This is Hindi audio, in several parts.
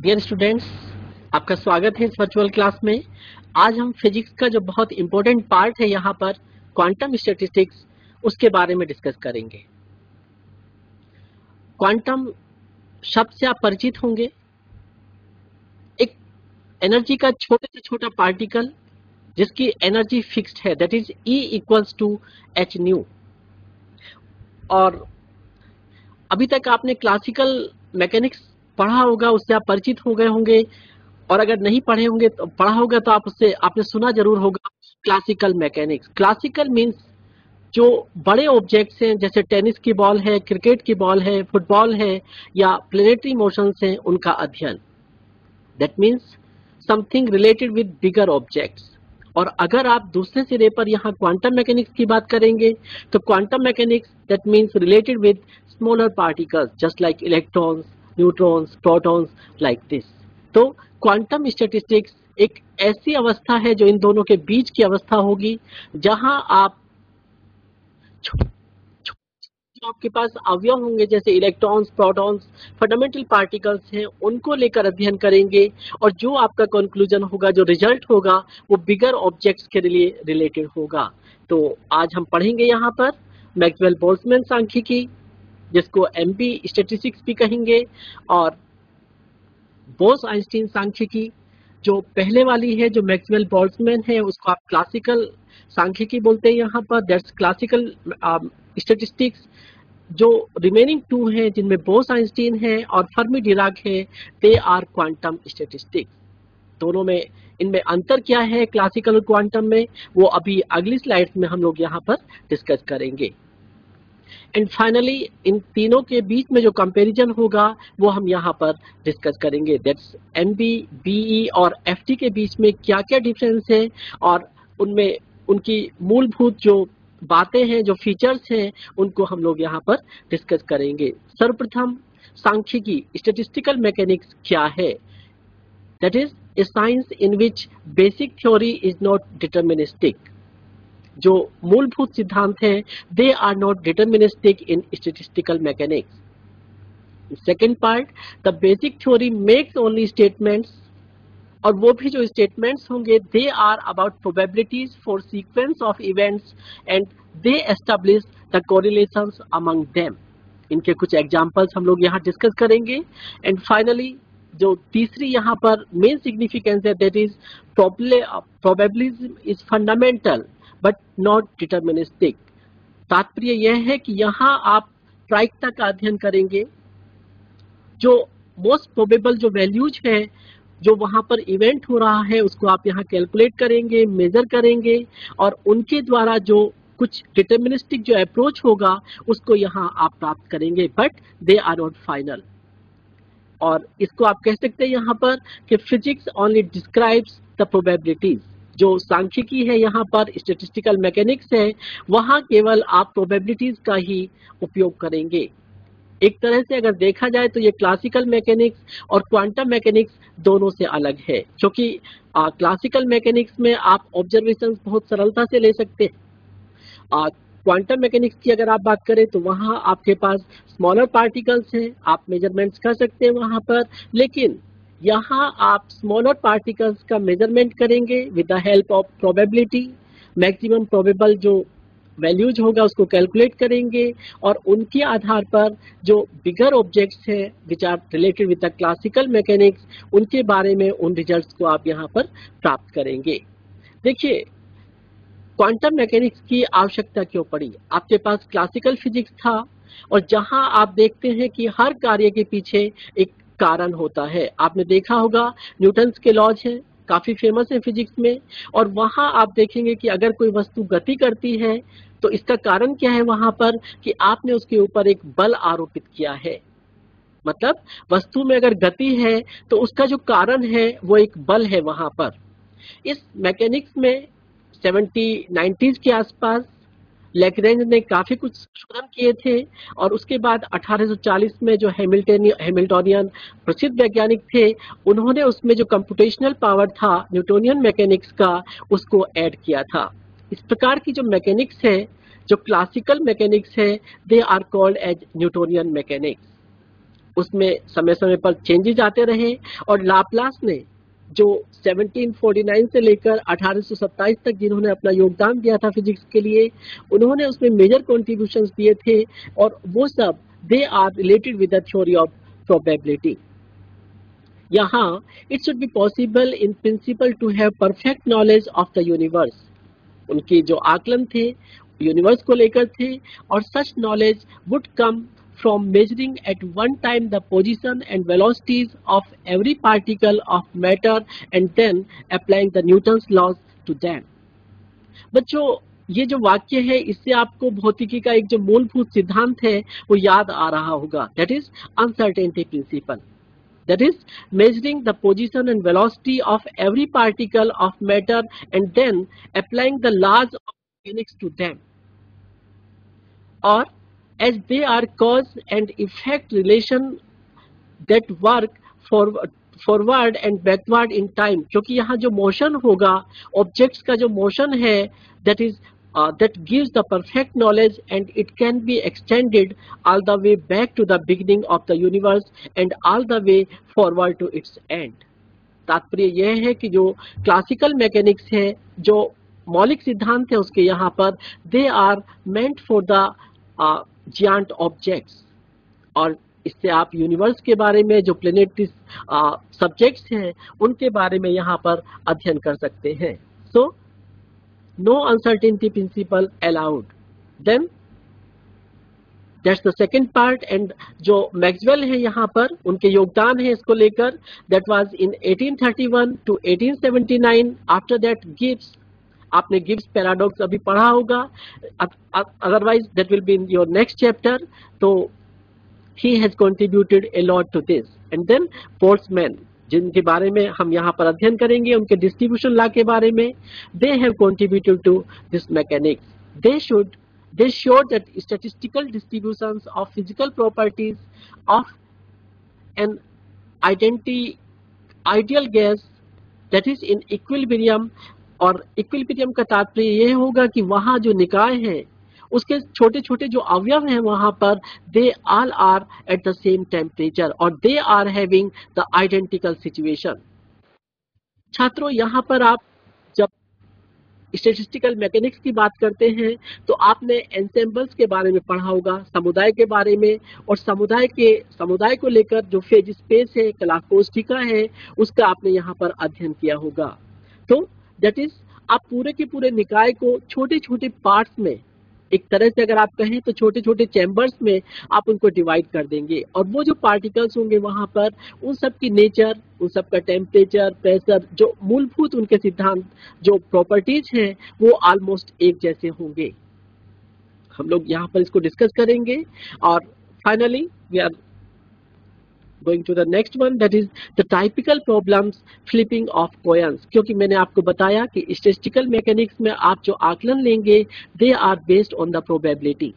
डियर स्टूडेंट्स, आपका स्वागत है इस वर्चुअल क्लास में। आज हम फिजिक्स का जो बहुत इंपॉर्टेंट पार्ट है यहाँ पर क्वांटम स्टैटिस्टिक्स, उसके बारे में डिस्कस करेंगे। क्वांटम शब्द से आप परिचित होंगे। एक एनर्जी का छोटे से छोटा पार्टिकल जिसकी एनर्जी फिक्स्ड है, that is E equals to h nu. और अभी तक आपने क्लासिकल मैकेनिक्स पढ़ा होगा, उससे आप परिचित हो गए होंगे, और अगर नहीं पढ़े होंगे तो पढ़ा होगा तो आप उससे आपने सुना जरूर होगा क्लासिकल मैकेनिक्स। क्लासिकल मींस जो बड़े ऑब्जेक्ट्स हैं, जैसे टेनिस की बॉल है, क्रिकेट की बॉल है, फुटबॉल है, या प्लेनेटरी मोशंस हैं, उनका अध्ययन। That means something related with bigger objects. और अगर आप दूसरे सिरे पर यहाँ क्वांटम मैकेनिक्स की बात करेंगे तो quantum mechanics that means related with smaller particles just like electrons, neutrons, protons, like this. तो क्वांटम स्टैटिस्टिक्स एक ऐसी अवस्था है जो इन दोनों के बीच की अवस्था होगी, जहां आप जो आपके पास अवयव होंगे जैसे इलेक्ट्रॉन्स, प्रोटॉन्स, फंडामेंटल पार्टिकल्स हैं, उनको लेकर अध्ययन करेंगे। और जो आपका कंक्लूजन होगा, जो रिजल्ट होगा, वो बिगर ऑब्जेक्ट्स के लिए रिलेटेड होगा। तो आज हम पढ़ेंगे यहाँ पर मैक्सवेल बोल्ट्जमैन सांख्यिकी, जिसको एमबी स्टैटिस्टिक्स भी कहेंगे, और बोस आइंस्टीन सांख्यिकी। जो पहले वाली है, जो मैक्सवेल बोल्ट्जमैन है, उसको आप क्लासिकल सांख्यिकी बोलते हैं यहाँ पर, दैट्स क्लासिकल स्टैटिस्टिक्स। जो रिमेनिंग टू हैं, जिनमें बोस आइंस्टीन है और फर्मी डिराक है, दे आर क्वांटम स्टैटिस्टिक्स। दोनों में इनमें अंतर क्या है क्लासिकल और क्वांटम में, वो अभी अगली स्लाइड्स में हम लोग यहाँ पर डिस्कस करेंगे। एंड फाइनली इन तीनों के बीच में जो कंपैरिजन होगा वो हम यहाँ पर डिस्कस करेंगे। दैट्स एमबी, बीई और एफटी के बीच में क्या क्या डिफरेंस है, और उनमें उनकी मूलभूत जो बातें हैं, जो फीचर्स हैं, उनको हम लोग यहाँ पर डिस्कस करेंगे। सर्वप्रथम सांख्यिकी, स्टैटिस्टिकल मैकेनिक्स क्या है? That is a science in which basic theory is not deterministic. जो मूलभूत सिद्धांत हैं, they are not deterministic in statistical mechanics. Second part, the basic theory makes only statements, और वो भी जो स्टेटमेंट्स होंगे, they are about probabilities for sequence of events and they establish the correlations among them. इनके कुछ एग्जांपल्स हम लोग यहाँ डिस्कस करेंगे। एंड फाइनली जो तीसरी यहाँ पर मेन सिग्निफिकेंस है, that is probabilism is fundamental but not deterministic. तात्पर्य यह है कि यहाँ आप प्रायिकता का अध्ययन करेंगे। जो मोस्ट प्रोबेबल जो वैल्यूज है, जो वहां पर इवेंट हो रहा है, उसको आप यहाँ कैलकुलेट करेंगे, मेजर करेंगे, और उनके द्वारा जो कुछ डिटर्मिनिस्टिक जो अप्रोच होगा उसको यहाँ आप प्राप्त करेंगे, but they are not final. और इसको आप कह सकते हैं यहाँ पर कि physics only describes the probabilities. जो सांख्यिकी है यहाँ पर, स्टैटिस्टिकल मैकेनिक्स है, वहां केवल आप प्रोबेबिलिटीज का ही उपयोग करेंगे। एक तरह से अगर देखा जाए तो ये क्लासिकल मैकेनिक्स और क्वांटम मैकेनिक्स दोनों से अलग है, क्योंकि क्लासिकल मैकेनिक्स में आप ऑब्जर्वेशंस बहुत सरलता से ले सकते हैं। क्वांटम मैकेनिक्स की अगर आप बात करें तो वहां आपके पास स्मॉलर पार्टिकल्स हैं, आप मेजरमेंट्स कर सकते हैं वहां पर, लेकिन यहाँ आप स्मॉलर पार्टिकल्स का मेजरमेंट करेंगे with the help of probability. Maximum probable जो वैल्यूज होगा उसको कैलकुलेट करेंगे, और उनके आधार पर जो बिगर ऑब्जेक्ट्स हैं which are related with the classical mechanics, उनके बारे में उन रिजल्ट्स को आप यहाँ पर प्राप्त करेंगे। देखिए, क्वांटम मैकेनिक्स की आवश्यकता क्यों पड़ी? आपके पास क्लासिकल फिजिक्स था, और जहां आप देखते हैं कि हर कार्य के पीछे एक कारण होता है। आपने देखा होगा न्यूटन्स के लॉज हैं, काफी फेमस है फिजिक्स में, और वहां आप देखेंगे कि अगर कोई वस्तु गति करती है तो इसका कारण क्या है वहां पर, कि आपने उसके ऊपर एक बल आरोपित किया है। मतलब वस्तु में अगर गति है तो उसका जो कारण है वो एक बल है वहां पर। इस मैकेनिक्स में 70-90s के आसपास लैग्रेंज ने काफी कुछ संशोधन किए थे, और उसके बाद 1840 में जो हैमिल्टनियन प्रसिद्ध वैज्ञानिक थे, उन्होंने उसमें जो कंप्यूटेशनल पावर था न्यूटोनियन मैकेनिक्स का, उसको ऐड किया था। इस प्रकार की जो मैकेनिक्स है, जो क्लासिकल मैकेनिक्स है, they are called as Newtonian mechanics. उसमें समय समय पर चेंजेज आते रहे और लाप्लास ने जो 1749 से लेकर 1827 तक जिन्होंने अपना योगदान दिया था फिजिक्स के लिए, उन्होंने उसमें मेजर कॉन्ट्रीब्यूशंस दिए थे और वो सब they are related with the theory of probability. यहाँ it should be possible in principle to have perfect knowledge of the universe. उनके जो आकलन थे यूनिवर्स को लेकर थे और such knowledge would come from measuring at one time the position and velocities of every particle of matter and then applying the Newton's laws to them। बच्चों, ये जो वाक्य है इससे आपको भौतिकी का एक जो मूलभूत सिद्धांत है वो याद आ रहा होगा, that is uncertainty principle, that is measuring the position and velocity of every particle of matter and then applying the laws of mechanics to them, or as they are cause and effect relation that work forward and backward in time। क्योंकि यहाँ जो मोशन होगा ऑब्जेक्ट्स का जो मोशन है that is that gives the perfect knowledge and it can be extended all the way back to the beginning of the universe and all the way forward to its end। तात्पर्य यह है कि जो क्लासिकल मैकेनिक्स है, जो मौलिक सिद्धांत है उसके यहाँ पर they are meant for the giant objects, और इससे आप यूनिवर्स के बारे में जो प्लेनेटरी सब्जेक्ट्स हैं उनके बारे में यहाँ पर अध्ययन कर सकते हैं। So no uncertainty principle allowed, then that's the second part. And जो मैक्सवेल है यहाँ पर उनके योगदान है इसको लेकर, that was in 1831 to 1879। After that Gibbs, आपने गिब्स पैराडॉक्स अभी पढ़ा होगा, otherwise that will be in your next chapter. तो he has contributed a lot to this. And then Boltzmann, जिनके बारे में हम यहाँ पर अध्ययन करेंगे, उनके डिस्ट्रीब्यूशन लॉ के बारे में, they have contributed to this mechanics. they showed that statistical distributions of physical properties of an ideal gas that is in equilibrium, और इक्विलिब्रियम का तात्पर्य यह होगा कि वहां जो निकाय है उसके छोटे छोटे जो अवयव हैं वहां पर they all are at the same temperature और they are having the identical situation. छात्रों, यहाँ पर आप जब स्टैटिस्टिकल मैकेनिक्स की बात करते हैं तो आपने एंसेम्बल्स के बारे में पढ़ा होगा, समुदाय के बारे में, और समुदाय को लेकर जो फेज स्पेस है, कलाकोष्ठिका है, उसका आपने यहाँ पर अध्ययन किया होगा। तो दैट इज आप पूरे के पूरे निकाय को छोटे छोटे पार्ट्स में, एक तरह से अगर आप कहें तो छोटे छोटे चैम्बर्स में आप उनको डिवाइड कर देंगे, और वो जो पार्टिकल्स होंगे वहां पर उन सब की नेचर, उन सब का टेम्परेचर, प्रेशर, जो मूलभूत उनके सिद्धांत, जो प्रॉपर्टीज हैं वो ऑलमोस्ट एक जैसे होंगे। हम लोग यहाँ पर इसको डिस्कस करेंगे। और finally we are going to the next one, that is the typical problems flipping of coins। क्योंकि मैंने आपको बताया कि statistical mechanics में आप जो आकलन लेंगे they are based on the probability।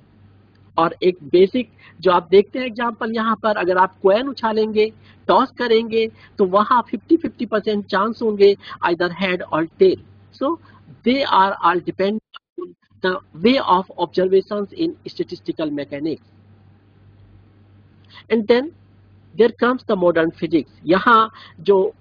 और एक बेसिक जो आप देखते हैं एग्जाम्पल यहाँ पर, अगर आप कॉइन उछालेंगे, टॉस करेंगे, तो वहाँ 50-50% चांस होंगे आइदर हेड और tail. So they are all depend on the way of observations in statistical mechanics. And then there comes the modern physics. यहाँ जो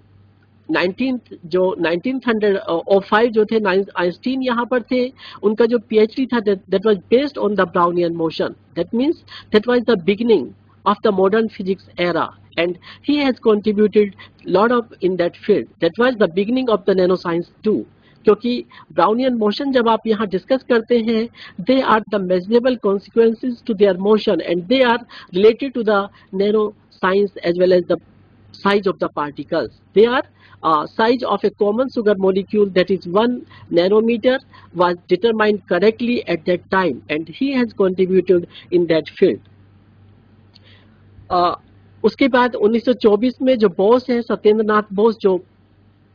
1905 जो थे, आइंस्टीन यहाँ पर थे, उनका जो पीएचडी था that was based on the Brownian motion। That means that was the beginning of the modern physics era and he has contributed lot of in that field। That was the beginning of the nanoscience too। क्योंकि ब्राउनियन मोशन जब आप यहाँ डिस्कस करते हैं, they are the measurable consequences to their motion and they are related to the nano science as well as the size of the particles। They are size of a common sugar molecule, that is 1 nanometer, was determined correctly at that time and he has contributed in that field। उसके बाद 1924 में जो बोस है, सत्येंद्र नाथ बोस, जो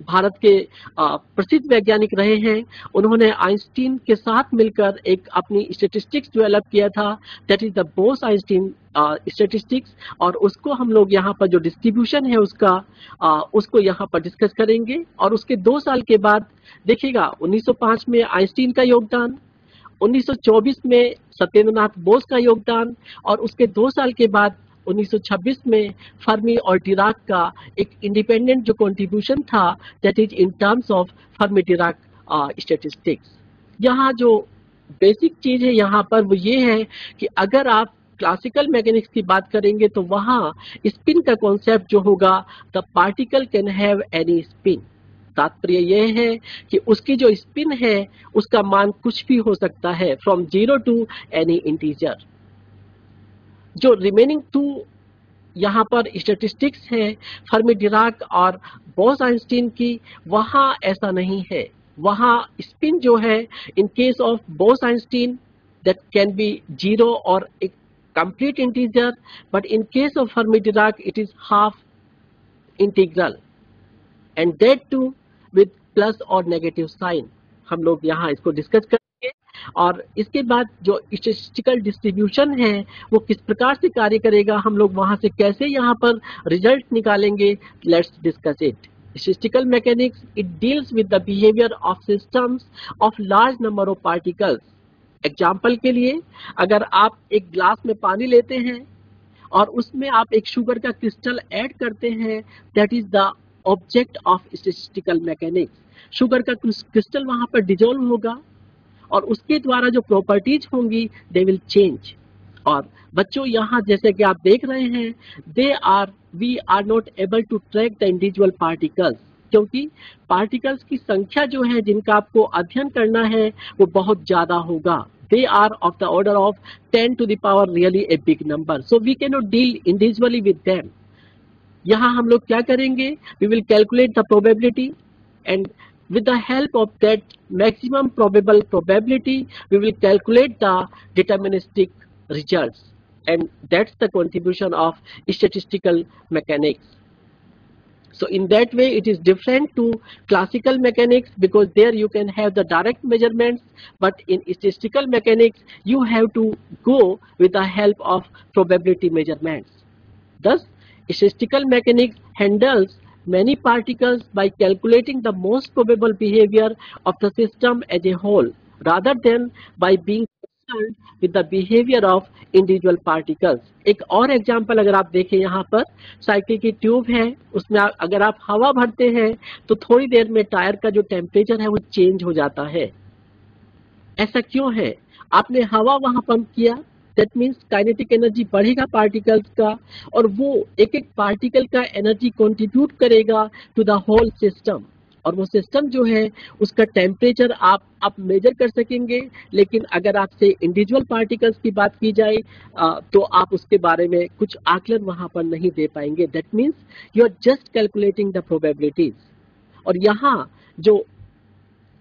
भारत के प्रसिद्ध वैज्ञानिक रहे हैं, उन्होंने आइंस्टीन के साथ मिलकर एक अपनी स्टैटिस्टिक्स डेवलप किया था, that is the Bose Einstein statistics. और उसको हम लोग यहाँ पर जो डिस्ट्रीब्यूशन है उसका उसको यहाँ पर डिस्कस करेंगे। और उसके 2 साल के बाद देखिएगा 1905 में आइंस्टीन का योगदान, 1924 में सत्येंद्र नाथ बोस का योगदान, और उसके 2 साल के बाद 1926 में फर्मी और डिराक का एक इंडिपेंडेंट जो कंट्रीब्यूशन था, that is in terms of Fermi Dirac statistics. यहाँ जो बेसिक चीज है यहाँ पर वो ये है कि अगर आप क्लासिकल मैकेनिक्स की बात करेंगे तो वहाँ स्पिन का कॉन्सेप्ट जो होगा, the particle can have any spin. तात्पर्य यह है कि उसकी जो स्पिन है उसका मान कुछ भी हो सकता है, फ्रॉम 0 टू एनी इंटीजर। जो रिमेनिंग टू यहाँ पर स्टैटिस्टिक्स है फर्मी डिराक और बॉस आइंस्टीन की, वहाँ ऐसा नहीं है। वहाँ स्पिन जो है in case of boss Einstein that can be 0 or a complete integer, but in case of Fermi Dirac it is half integral, and that too with plus or negative sign। हम लोग यहाँ इसको डिस्कस करेंगे और इसके बाद जो स्टैटिस्टिकल डिस्ट्रीब्यूशन है वो किस प्रकार से कार्य करेगा, हम लोग वहाँ से कैसे यहाँ पर रिजल्ट निकालेंगे, let's discuss it. Statistical mechanics, it deals with the behavior of systems of large number of particles। Example के लिए अगर आप एक ग्लास में पानी लेते हैं और उसमें आप एक शुगर का क्रिस्टल ऐड करते हैं, that is the object of statistical mechanics. Sugar का क्रिस्टल वहां पर डिजोल्व होगा और उसके द्वारा जो प्रॉपर्टीज होंगी दे विल चेंज। और बच्चों यहाँ जैसे कि आप देख रहे हैं, we are not able to track the individual particles, क्योंकि पार्टिकल्स की संख्या जो है जिनका आपको अध्ययन करना है वो बहुत ज्यादा होगा। They are of the order of 10 to the power really a big number, so we cannot deal individually with them। यहाँ हम लोग क्या करेंगे, we will calculate the probability, and with the help of that maximum probable probability we will calculate the deterministic results, and that's the contribution of statistical mechanics। So in that way it is different to classical mechanics, because there you can have the direct measurements, but in statistical mechanics you have to go with the help of probability measurements। Thus statistical mechanics handles many particles by calculating the most probable behavior of the system as a whole, rather than by being concerned with the behavior of individual particles। एक और एग्जांपल अगर आप देखें, यहाँ पर साइकिल की ट्यूब है, उसमें अगर आप हवा भरते हैं तो थोड़ी देर में टायर का जो टेम्परेचर है वो चेंज हो जाता है। ऐसा क्यों है? आपने हवा वहां पंप किया, दैट मीन्स काइनेटिक एनर्जी बढ़ेगा पार्टिकल्स का, और वो एक एक पार्टिकल का एनर्जी कंट्रीब्यूट करेगा टू द होल सिस्टम, और वो सिस्टम जो है उसका टेम्परेचर आप मेजर कर सकेंगे। लेकिन अगर आपसे इंडिविजुअल पार्टिकल्स की बात की जाए तो आप उसके बारे में कुछ आकलन वहां पर नहीं दे पाएंगे। That means you are just calculating the probabilities. और यहाँ जो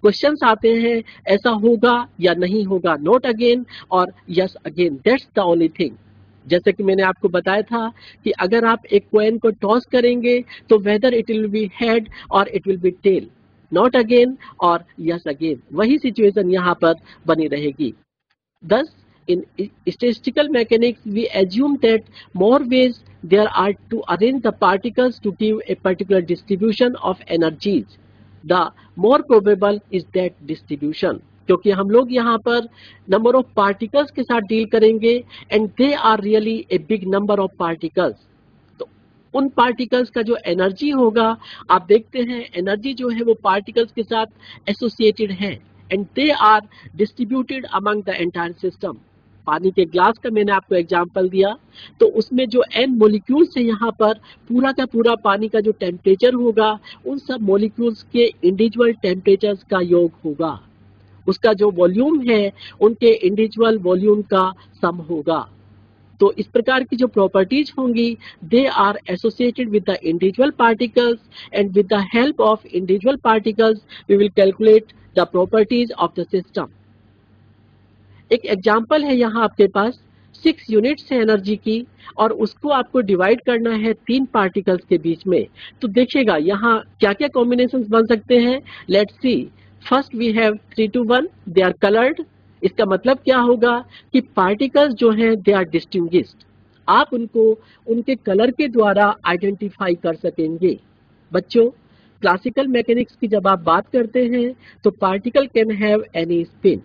क्वेश्चंस आते हैं, ऐसा होगा या नहीं होगा, not again or yes again, that's the only thing. जैसे कि मैंने आपको बताया था कि अगर आप एक कॉइन को टॉस करेंगे तो whether it will be head or it will be tail, not again or yes again, वही सिचुएशन यहाँ पर बनी रहेगी। Thus in statistical mechanics we assume that more ways there are to arrange the particles to give a particular distribution of energies, the more probable is that distribution। क्योंकि हम लोग यहाँ पर नंबर ऑफ पार्टिकल्स के साथ डील करेंगे and they are really a big number of particles. तो उन पार्टिकल्स का जो एनर्जी होगा, आप देखते हैं एनर्जी जो है वो पार्टिकल्स के साथ एसोसिएटेड है and they are distributed among the entire system. पानी के ग्लास का मैंने आपको एग्जांपल दिया, तो उसमें जो n मॉलिक्यूल्स है यहाँ पर पूरा का पूरा पानी का जो टेम्परेचर होगा उन सब मॉलिक्यूल्स के इंडिविजुअल टेम्परेचर्स का योग होगा, उसका जो वॉल्यूम है उनके इंडिविजुअल वॉल्यूम का सम होगा। तो इस प्रकार की जो प्रॉपर्टीज होंगी they are associated with the individual particles, and with the help of individual particles we will calculate the properties of the system. एक एग्जांपल है यहाँ आपके पास 6 यूनिट्स है एनर्जी की, और उसको आपको डिवाइड करना है 3 पार्टिकल्स के बीच में। तो देखिएगा यहाँ क्या क्या कॉम्बिनेशंस बन सकते हैं। Let's see, first we have 3 to 1, they are coloured. इसका मतलब क्या होगा कि पार्टिकल्स जो हैं दे आर डिस्टिंग्विश्ड, आप उनको उनके कलर के द्वारा आइडेंटिफाई कर सकेंगे। बच्चों, क्लासिकल मैकेनिक्स की जब आप बात करते हैं तो particle can have any spin.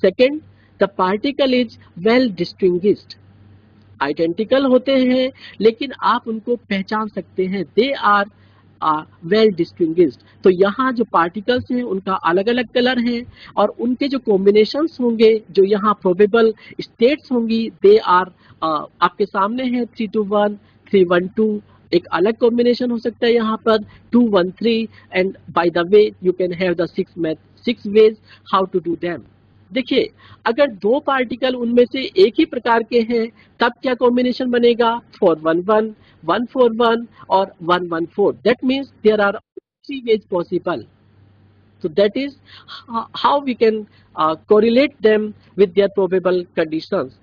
Second, the particle is well distinguished. Identical होते हैं, लेकिन आप उनको पहचान सकते हैं, दे आर वेल डिस्टिंग्विश्ड। तो यहाँ जो पार्टिकल्स हैं उनका अलग अलग कलर है, और उनके जो कॉम्बिनेशंस होंगे, जो यहाँ प्रोबेबल स्टेट्स होंगी, दे आर आपके सामने है 321, 312, एक अलग कॉम्बिनेशन हो सकता है यहाँ पर 213, and by the way you can have the 6 ways how to do them. देखिए, अगर दो पार्टिकल उनमें से एक ही प्रकार के हैं तब क्या कॉम्बिनेशन बनेगा, 411, 141 और 114। That means there are 3 ways possible. So that is how we can correlate them with their probable conditions.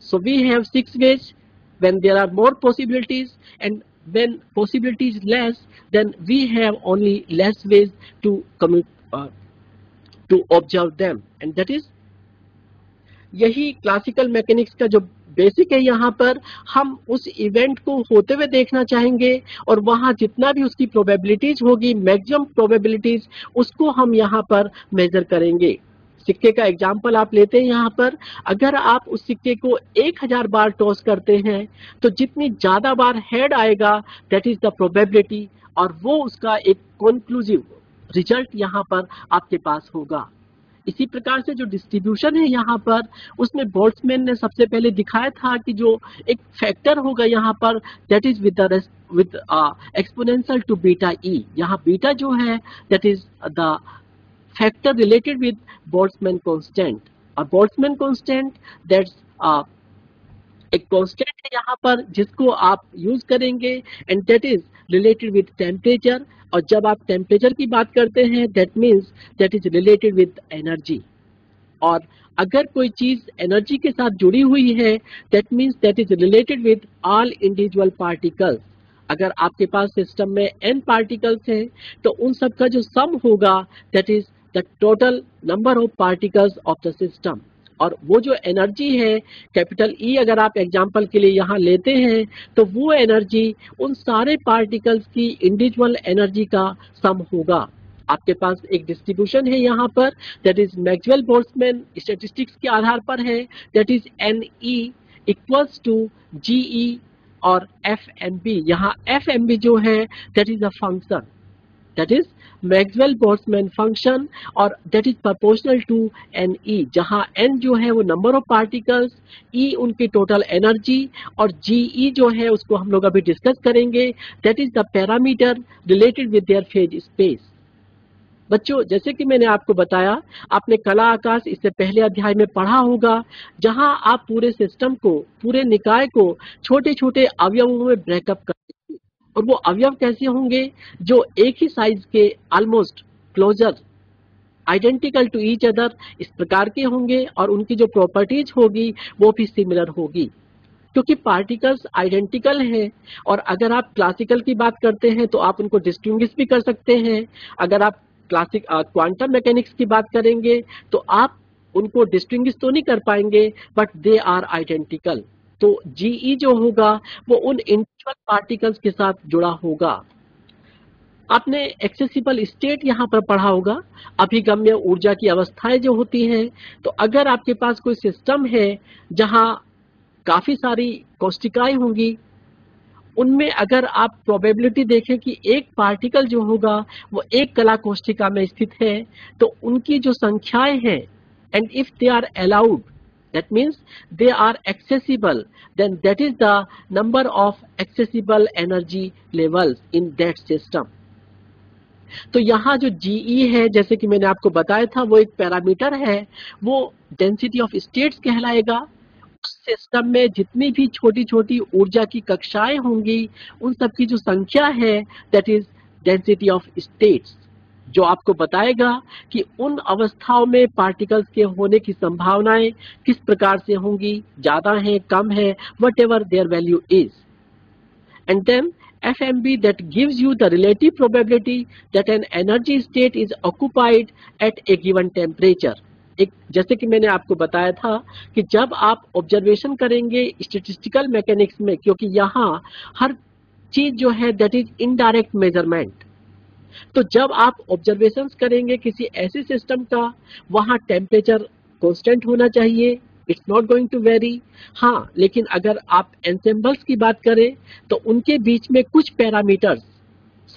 So we have 6 ways when there are more possibilities, and when possibility is less, then we have only less ways to observe them, and that is, यही क्लासिकल मैकेनिक्स का जो बेसिक है। यहाँ पर हम उस इवेंट को होते हुए देखना चाहेंगे, और वहाँ जितना भी उसकी प्रोबेबिलिटीज होगी, मैक्सिमम प्रोबेबिलिटीज, उसको हम यहाँ पर मेजर करेंगे। सिक्के का एग्जाम्पल आप लेते हैं यहाँ पर, अगर आप उस सिक्के को 1000 बार टॉस करते हैं तो जितनी ज्यादा बार हेड आएगा, दैट इज द प्रोबेबिलिटी, और वो उसका एक कंक्लूसिव रिजल्ट यहाँ पर आपके पास होगा। इसी प्रकार से जो डिस्ट्रीब्यूशन है यहाँ पर, उसमें बोल्ट्जमैन ने सबसे पहले दिखाया था कि जो एक फैक्टर होगा यहाँ पर, that is with exponential to beta E. यहाँ बीटा जो है that is the factor related with Boltzmann constant, और बोल्ट्जमैन कांस्टेंट दैट्स एक कांस्टेंट है यहाँ पर जिसको आप यूज करेंगे, and that is related with temperature. और जब आप टेम्परेचर की बात करते हैं, that means that is related with energy. और अगर कोई चीज एनर्जी के साथ जुड़ी हुई है, that means that is related with all individual particles. अगर आपके पास सिस्टम में n पार्टिकल्स हैं, तो उन सब का जो सम होगा, that is the total number of particles of the system. और वो जो एनर्जी है, कैपिटल ई अगर आप एग्जांपल के लिए यहाँ लेते हैं, तो वो एनर्जी उन सारे पार्टिकल्स की इंडिविजुअल एनर्जी का सम होगा। आपके पास एक डिस्ट्रीब्यूशन है यहाँ पर, that is Maxwell Boltzmann statistics के आधार पर है, that is NE equals to GE और FMB। यहाँ FMB जो है that is a function, that is Maxwell Boltzmann function, और that is proportional to NE, जहां n जो है वो नंबर ऑफ पार्टिकल्स, E उनकी टोटल एनर्जी, और GE जो है उसको हम लोग अभी डिस्कस करेंगे, that is the parameter related with there phase space. बच्चों, जैसे कि मैंने आपको बताया, आपने कला आकाश इससे पहले अध्याय में पढ़ा होगा, जहां आप पूरे सिस्टम को, पूरे निकाय को छोटे छोटे अवयवों में ब्रेकअप करते हैं। और वो अवयव कैसे होंगे, जो एक ही साइज के, almost closer, identical to each other, इस प्रकार के होंगे, और उनकी जो प्रॉपर्टीज होगी वो भी सिमिलर होगी, क्योंकि पार्टिकल्स आइडेंटिकल हैं। और अगर आप क्लासिकल की बात करते हैं तो आप उनको डिस्टिंग्विश भी कर सकते हैं। अगर आप क्वांटम मैकेनिक्स की बात करेंगे तो आप उनको डिस्टिंग्विश तो नहीं कर पाएंगे, बट दे आर आइडेंटिकल। तो GE जो होगा वो उन इंडिविजुअल पार्टिकल्स के साथ जुड़ा होगा। आपने एक्सेसिबल स्टेट यहाँ पर पढ़ा होगा, अभिगम्य ऊर्जा की अवस्थाएं जो होती हैं। तो अगर आपके पास कोई सिस्टम है जहाँ काफी सारी कोष्टिकाएं होंगी, उनमें अगर आप प्रोबेबिलिटी देखें कि एक पार्टिकल जो होगा वो एक कला कोष्टिका में स्थित है, तो उनकी जो संख्याएं हैं, and if they are allowed, that means they are accessible, then that is the number of accessible energy levels in that system. तो यहाँ जो GE है, जैसे कि मैंने आपको बताया था, वो एक पैरामीटर है, वो डेंसिटी ऑफ स्टेट्स कहलाएगा। उस सिस्टम में जितनी भी छोटी छोटी ऊर्जा की कक्षाएं होंगी, उन सब की जो संख्या है, that is density of states, जो आपको बताएगा कि उन अवस्थाओं में पार्टिकल्स के होने की संभावनाएं किस प्रकार से होंगी, ज्यादा है, कम है, whatever their value is. And then FMB, that gives you the relative probability that an energy state is occupied at a given temperature. एक, जैसे कि मैंने आपको बताया था कि जब आप ऑब्जर्वेशन करेंगे स्टैटिस्टिकल मैकेनिक्स में, क्योंकि यहाँ हर चीज जो है दैट इज इनडायरेक्ट मेजरमेंट, तो जब आप ऑब्जर्वेशंस करेंगे किसी ऐसे सिस्टम का, वहां टेम्परेचर कांस्टेंट होना चाहिए, it's not going to vary. हाँ, लेकिन अगर आप एंसेम्बल्स की बात करें तो उनके बीच में कुछ पैरामीटर्स,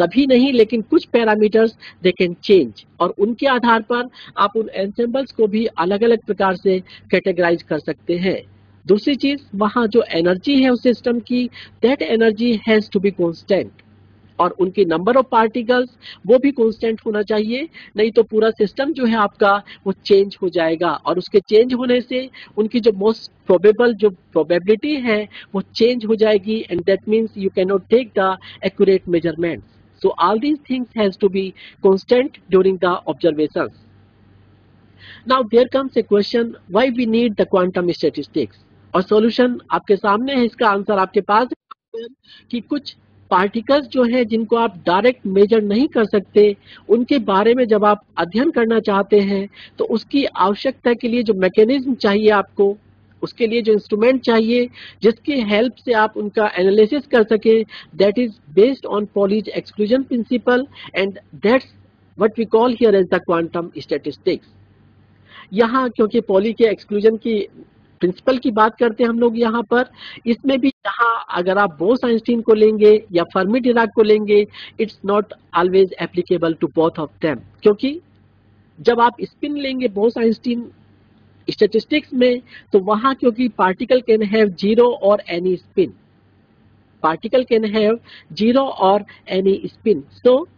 सभी नहीं लेकिन कुछ पैरामीटर्स दे कैन चेंज, और उनके आधार पर आप उन एंसेम्बल्स को भी अलग अलग प्रकार से कैटेगराइज कर सकते हैं। दूसरी चीज, वहां जो एनर्जी है उस सिस्टम की, that energy has to be constant, और उनकी नंबर ऑफ पार्टिकल्स वो भी कांस्टेंट होना चाहिए, नहीं तो पूरा सिस्टम जो है आपका वो चेंज हो जाएगा, और उसके चेंज होने से उनकी जो मोस्ट प्रोबेबल जो प्रोबेबिलिटी है वो चेंज हो जाएगी, and that means you can not take the accurate measurements. So all these things has to be constant during the observations. Now there comes a question, why we need the quantum statistics? और solution आपके सामने है, इसका आंसर आपके पास है कि कुछ पार्टिकल्स जो है जिनको आप डायरेक्ट मेजर नहीं कर सकते, उनके बारे में जब आप अध्ययन करना चाहते हैं तो उसकी आवश्यकता के लिए जो मैकेनिज्म चाहिए आपको, उसके लिए जो इंस्ट्रूमेंट चाहिए जिसकी हेल्प से आप उनका एनालिसिस कर सके, that is based on Pauli's exclusion principle, and that's what we call here as the quantum statistics. यहाँ क्योंकि पॉली के एक्सक्लूजन की प्रिंसिपल की बात करते हैं हम लोग यहाँ पर, इसमें भी यहाँ अगर आप बोस आइंस्टीन को लेंगे या फर्मी डिराक को लेंगे, it's not always applicable to both of them, क्योंकि जब आप स्पिन लेंगे बोस आइंस्टीन स्टैटिस्टिक्स में, तो वहां क्योंकि पार्टिकल कैन हैव जीरो और any spin, particle can have zero और एनी स्पिन, सो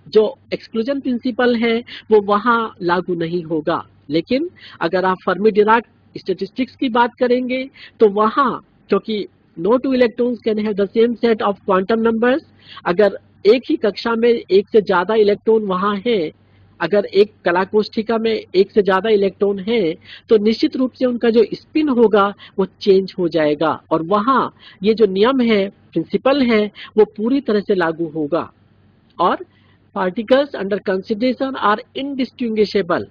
जो एक्सक्लूजन प्रिंसिपल है वो वहां लागू नहीं होगा। लेकिन अगर आप फर्मी डिराक स्टैटिस्टिक्स की बात करेंगे तो वहां क्योंकि no two electrons can have the same set of quantum numbers, अगर एक ही कक्षा में एक से ज्यादा इलेक्ट्रॉन वहां है, अगर एक कला कोष्ठिका में एक से ज्यादा इलेक्ट्रॉन है तो निश्चित रूप से उनका जो स्पिन होगा वो चेंज हो जाएगा, और वहां ये जो नियम है, प्रिंसिपल है, वो पूरी तरह से लागू होगा। और particles under consideration are indistinguishable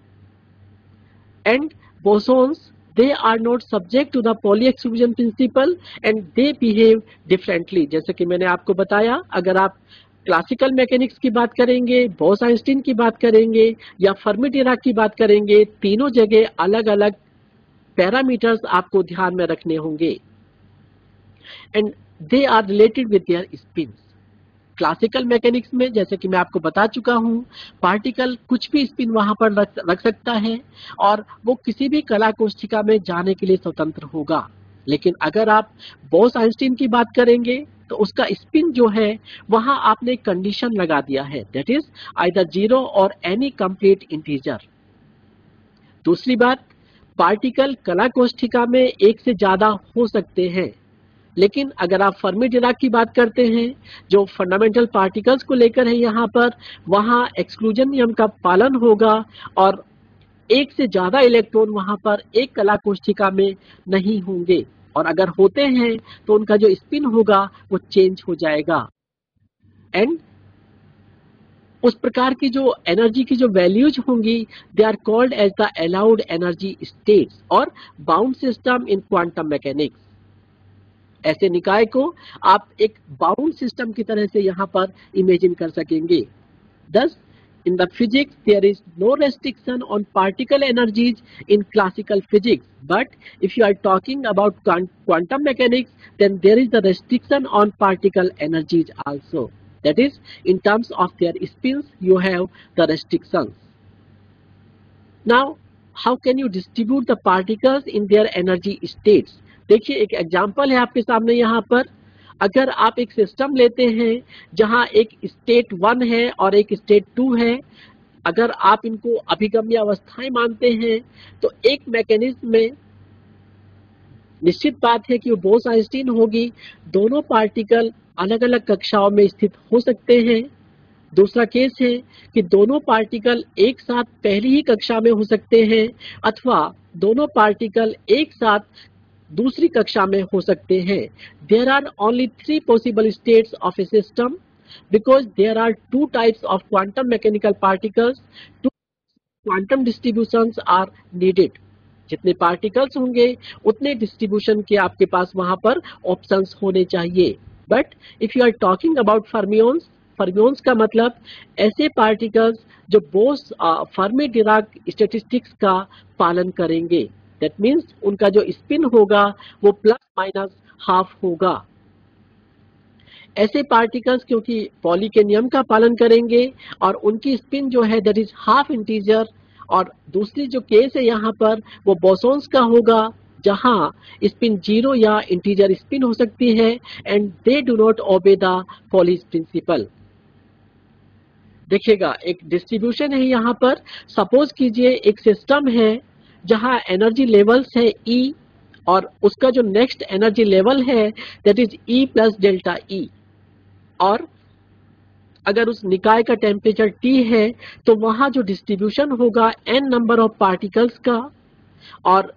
and bosons, they are not subject to the Pauli exclusion principle and they behave differently। जैसे कि मैंने आपको बताया, अगर आप क्लासिकल मैकेनिक्स की बात करेंगे, बोस आइंस्टीन की बात करेंगे या फर्मी डिराक की बात करेंगे, तीनों जगह अलग अलग पैरामीटर्स आपको ध्यान में रखने होंगे, and they are related with their spin. Classical mechanics में जैसे कि मैं आपको बता चुका हूं, पार्टिकल कुछ भी स्पिन वहां पर रख सकता है और वो किसी भी कला कोष्ठिका में जाने के लिए स्वतंत्र होगा। लेकिन अगर आप बोस आइंस्टीन की बात करेंगे तो उसका स्पिन जो है वहां आपने कंडीशन लगा दिया है, दैट इज आइदर जीरो और एनी कंप्लीट इंटीजर। दूसरी बात, पार्टिकल कला कोष्ठिका में एक से ज्यादा हो सकते हैं, लेकिन अगर आप फर्मी डिराक की बात करते हैं जो फंडामेंटल पार्टिकल्स को लेकर है यहाँ पर, वहां एक्सक्लूजन नियम का पालन होगा और एक से ज्यादा इलेक्ट्रॉन वहां पर एक कला कोष्ठिका में नहीं होंगे, और अगर होते हैं तो उनका जो स्पिन होगा वो चेंज हो जाएगा, एंड उस प्रकार की जो एनर्जी की जो वैल्यूज होंगी, they are called as the allowed energy states और bound system in quantum mechanics. ऐसे निकाय को आप एक बाउंड सिस्टम की तरह से यहाँ पर इमेजिन कर सकेंगे। Thus, in the physics, there is no restriction on particle energies in classical physics. But if you are talking about quantum mechanics, then there is the restriction on particle energies also. That is, in terms of their spins, you have the restrictions. Now, how can you distribute the particles in their energy states? देखिए, एक एग्जाम्पल है आपके सामने यहाँ पर। अगर आप एक सिस्टम लेते हैं जहां एक स्टेट 1 है और एक स्टेट 2 है, अगर आप इनको अभिगम्य अवस्थाएं मानते हैं तो एक मैकेनिज्म में निश्चित बात है कि वो बोस आइंस्टीन होगी, दोनों पार्टिकल अलग अलग कक्षाओं में स्थित हो सकते हैं। दूसरा केस है कि दोनों पार्टिकल एक साथ पहली ही कक्षा में हो सकते हैं, अथवा दोनों पार्टिकल एक साथ दूसरी कक्षा में हो सकते हैं। There are only 3 possible states of a system because there are 2 types of quantum mechanical particles. 2 quantum distributions are needed. जितने पार्टिकल्स होंगे उतने डिस्ट्रीब्यूशन के आपके पास वहां पर ऑप्शंस होने चाहिए। But if you are talking about fermions, fermions का मतलब ऐसे पार्टिकल्स जो बोस फर्मी डिराक स्टैटिस्टिक्स का पालन करेंगे। दैट मीन्स उनका जो स्पिन होगा वो प्लस माइनस हाफ होगा। ऐसे पार्टिकल्स क्योंकि पॉली के नियम का पालन करेंगे और उनकी स्पिन जो है दैट इज हाफ इंटीजर, और दूसरी जो केस है यहाँ पर वो बोसॉन्स का होगा जहां स्पिन जीरो या इंटीजर स्पिन हो सकती है and they do not obey the Pauli's principle. देखिएगा एक डिस्ट्रीब्यूशन है यहाँ पर। सपोज कीजिए एक सिस्टम है जहां एनर्जी लेवल्स है E और उसका जो नेक्स्ट एनर्जी लेवल है that is E plus delta E, और अगर उस निकाय का टेम्परेचर T है तो वहां जो डिस्ट्रीब्यूशन होगा n नंबर ऑफ पार्टिकल्स का, और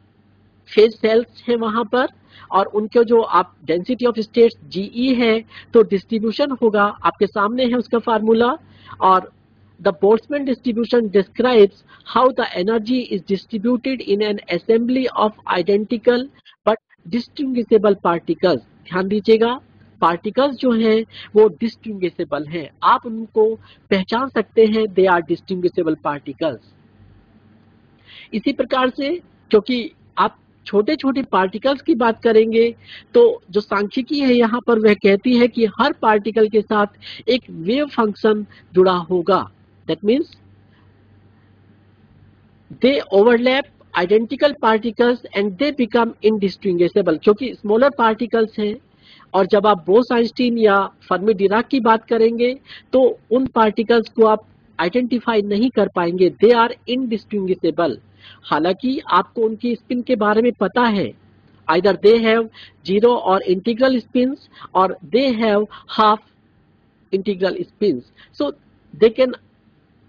फेज सेल्स है वहां पर, और उनके जो आप डेंसिटी ऑफ स्टेट्स GE है, तो डिस्ट्रीब्यूशन होगा आपके सामने है उसका फार्मूला। और the Boltzmann distribution describes how the energy is distributed in an assembly of identical but distinguishable particles। ध्यान दीजिएगा पार्टिकल्स जो हैं वो डिस्टिंग्विशेबल हैं, आप उनको पहचान सकते हैं, दे आर डिस्टिंग्विशेबल पार्टिकल्स। इसी प्रकार से क्योंकि आप छोटे छोटे पार्टिकल्स की बात करेंगे तो जो सांख्यिकी है यहाँ पर वह कहती है कि हर पार्टिकल के साथ एक वेव फंक्शन जुड़ा होगा। That means they overlap identical particles and they become indistinguishable, क्योंकि स्मॉलर पार्टिकल्स हैं। और जब आप बोस-आइंस्टीन या फर्मी-डिराक की बात करेंगे तो उन पार्टिकल्स को आप आइडेंटिफाई नहीं कर पाएंगे, दे आर इनडिस्टिंग्विशेबल। हालांकि आपको उनकी स्पिन के बारे में पता है, आइदर दे हैव जीरो और इंटीग्रल स्पिन्स और they have half integral spins, so they can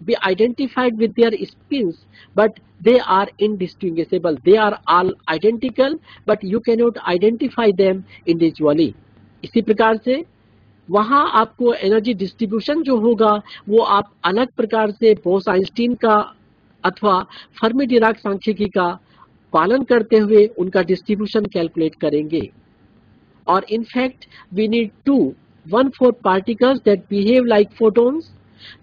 be identified with their spins, but they are indistinguishable, they are all identical but you cannot identify them individually। इसी प्रकार से वहां आपको एनर्जी डिस्ट्रीब्यूशन जो होगा वो आप अलग प्रकार से बोस-आइंस्टीन का अथवा फर्मी-डिराक सांख्यिकी का पालन करते हुए उनका डिस्ट्रीब्यूशन कैलकुलेट करेंगे। और in fact we need 1/4 particles that behave like photons,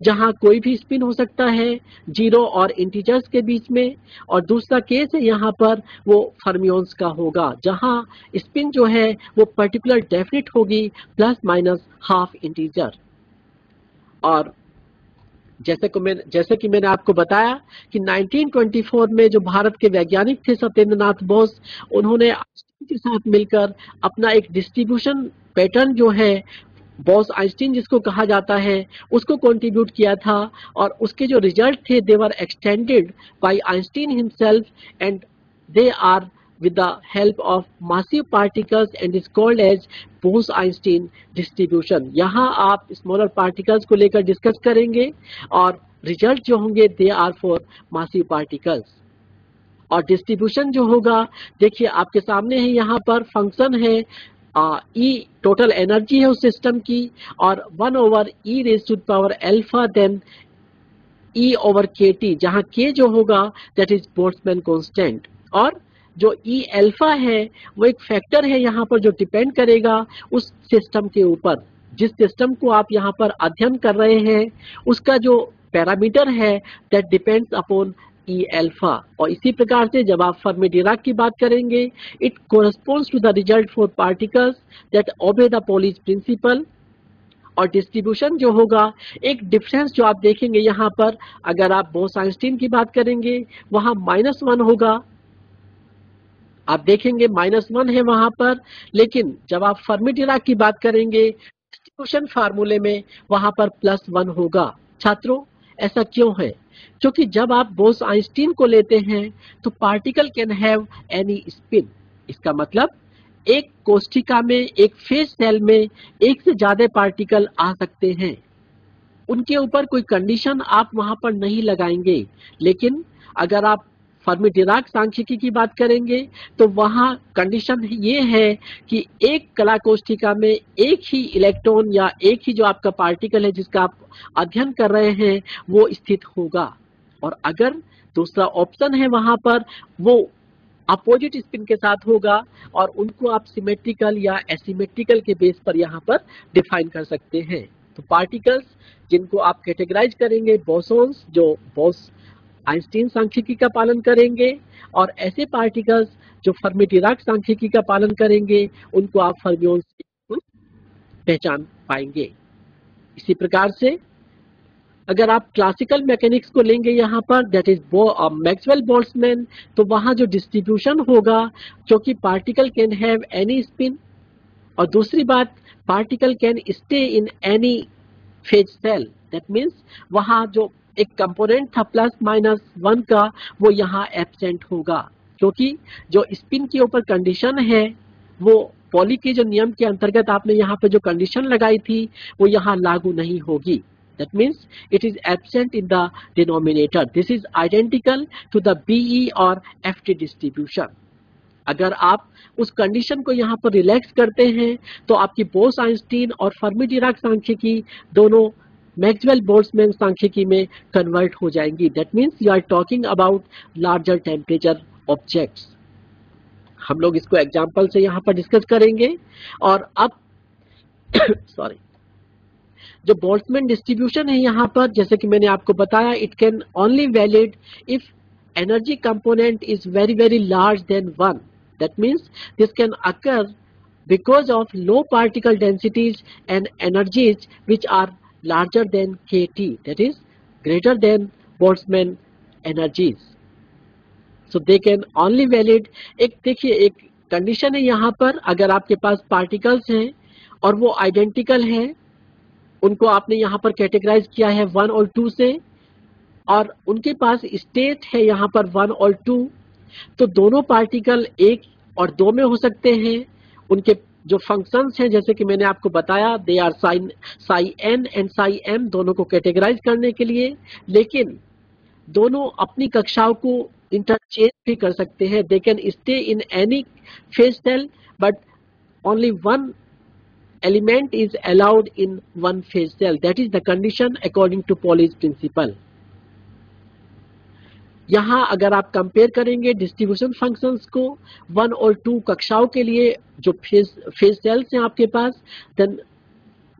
जहां कोई भी स्पिन हो सकता है जीरो और इंटीजर्स के बीच में, और दूसरा केस है यहाँ पर वो फर्मियंस का होगा जहां स्पिन जो है वो पर्टिकुलर डेफिनेट होगी प्लस माइनस हाफ इंटीजर। और जैसे कि मैंने आपको बताया कि 1924 में जो भारत के वैज्ञानिक थे सत्येंद्रनाथ बोस, उन्होंने आइंस्टीन के साथ मिलकर अपना एक डिस्ट्रीब्यूशन पैटर्न जो है बोस आइंस्टीन जिसको कहा जाता है उसको कंट्रीब्यूट किया था, और उसके जो रिजल्ट थे they were extended by Einstein himself and they are with the help of massive particles and is called as Bose-Einstein distribution। यहाँ आप स्मॉलर पार्टिकल्स को लेकर डिस्कस करेंगे और रिजल्ट जो होंगे they are for massive particles. और डिस्ट्रीब्यूशन जो होगा देखिए आपके सामने है, यहाँ पर फंक्शन है E टोटल एनर्जी है उस सिस्टम की, और 1/e raised to the power alpha then E over KT, जहाँ K जो होगा दैट इज बोल्ट्जमैन कांस्टेंट, और जो E अल्फा है वो एक फैक्टर है यहाँ पर जो डिपेंड करेगा उस सिस्टम के ऊपर। जिस सिस्टम को आप यहाँ पर अध्ययन कर रहे हैं उसका जो पैरामीटर है that depends upon E alpha. और इसी प्रकार से जब आप फर्मी-डिराक की बात करेंगे it corresponds to the result for particles that obey the Pauli's principle. और डिस्ट्रीब्यूशन जो होगा एक डिफरेंस जो आप देखेंगे यहाँ पर, अगर आप बोस-आइंस्टीन की बात करेंगे वहां -1 होगा, आप देखेंगे -1 है वहां पर, लेकिन जब आप फर्मी-डिराक की बात करेंगे डिस्ट्रीब्यूशन फार्मूले में वहां पर +1 होगा। छात्रों ऐसा क्यों है? क्योंकि जब आप बोस-आइंस्टीन को लेते हैं तो particle can have any spin. इसका मतलब एक कोष्ठिका में एक फेज सेल में एक से ज्यादा पार्टिकल आ सकते हैं, उनके ऊपर कोई कंडीशन आप वहां पर नहीं लगाएंगे। लेकिन अगर आप फर्मी-डिराक सांख्यिकी की बात करेंगे तो वहां कंडीशन ये है कि एक कला कोष्ठिका में एक ही इलेक्ट्रॉन या एक ही जो आपका पार्टिकल है जिसका आप अध्ययन कर रहे हैं वो स्थित होगा, और अगर दूसरा ऑप्शन है वहां पर वो अपोजिट स्पिन के साथ होगा, और उनको आप सिमेट्रिकल या एसिमेट्रिकल के बेस पर यहाँ पर डिफाइन कर सकते हैं। तो पार्टिकल्स जिनको आप कैटेगराइज करेंगे बोसॉन्स जो बोस आइंस्टीन सांख्यिकी का पालन करेंगे, और ऐसे पार्टिकल्स जो फर्मी-डिराक सांख्यिकी का पालन करेंगे उनको आप फर्मियोन्स के रूप में पहचान पाएंगे। इसी प्रकार से अगर आप क्लासिकल मैकेनिक्स को लेंगे यहाँ पर, दैट इज मैक्सवेल बोल्ट्जमैन, तो वहाँ जो डिस्ट्रीब्यूशन होगा, क्योंकि particle can have any spin, और दूसरी बात particle can stay in any phase cell, that means वहाँ जो एक कंपोनेंट था +-1 का वो यहाँ एब्सेंट होगा, क्योंकि जो स्पिन के ऊपर कंडीशन है वो पॉली के जो नियम के अंतर्गत आपने यहाँ पे जो कंडीशन लगाई थी वो यहाँ लागू नहीं होगी। That means it is absent in the denominator. This is identical to the BE or FT distribution. अगर आप उस कंडीशन को यहाँ पर रिलैक्स करते हैं तो आपकी बोस-आइंस्टीन और फर्मी-डिराक सांख्यिकी दोनों मैक्सवेल बोल्ट्जमैन सांख्यिकी में कन्वर्ट हो जाएंगी। That means you are talking about larger temperature objects. हम लोग इसको एग्जाम्पल से यहाँ पर डिस्कस करेंगे। और अब सॉरी, जो बोल्ट्जमैन डिस्ट्रीब्यूशन है यहाँ पर, जैसे कि मैंने आपको बताया, it can only valid if energy component is very very large than 1. That means this can occur because of low particle densities and energies which are larger than kT, that is greater than Boltzmann energies. So they can only valid, एक देखिए एक कंडीशन है यहाँ पर, अगर आपके पास पार्टिकल्स हैं और वो आइडेंटिकल हैं, उनको आपने यहाँ पर कैटेगराइज किया है 1 और 2 से, और उनके पास स्टेट है यहाँ पर 1 और 2, तो दोनों पार्टिकल 1 और 2 में हो सकते हैं। उनके जो फंक्शंस हैं, जैसे कि मैंने आपको बताया, they are psi n and psi m, दोनों को कैटेगराइज करने के लिए, लेकिन दोनों अपनी कक्षाओं को इंटरचेंज भी कर सकते हैं। They can stay in any phase cell but only one element is allowed in one phase cell. That is the condition according to Pauli's principle. यहाँ अगर आप कंपेयर करेंगे डिस्ट्रीब्यूशन फंक्शंस को 1 और 2 कक्षाओं के लिए जो फेज सेल्स हैं आपके पास, then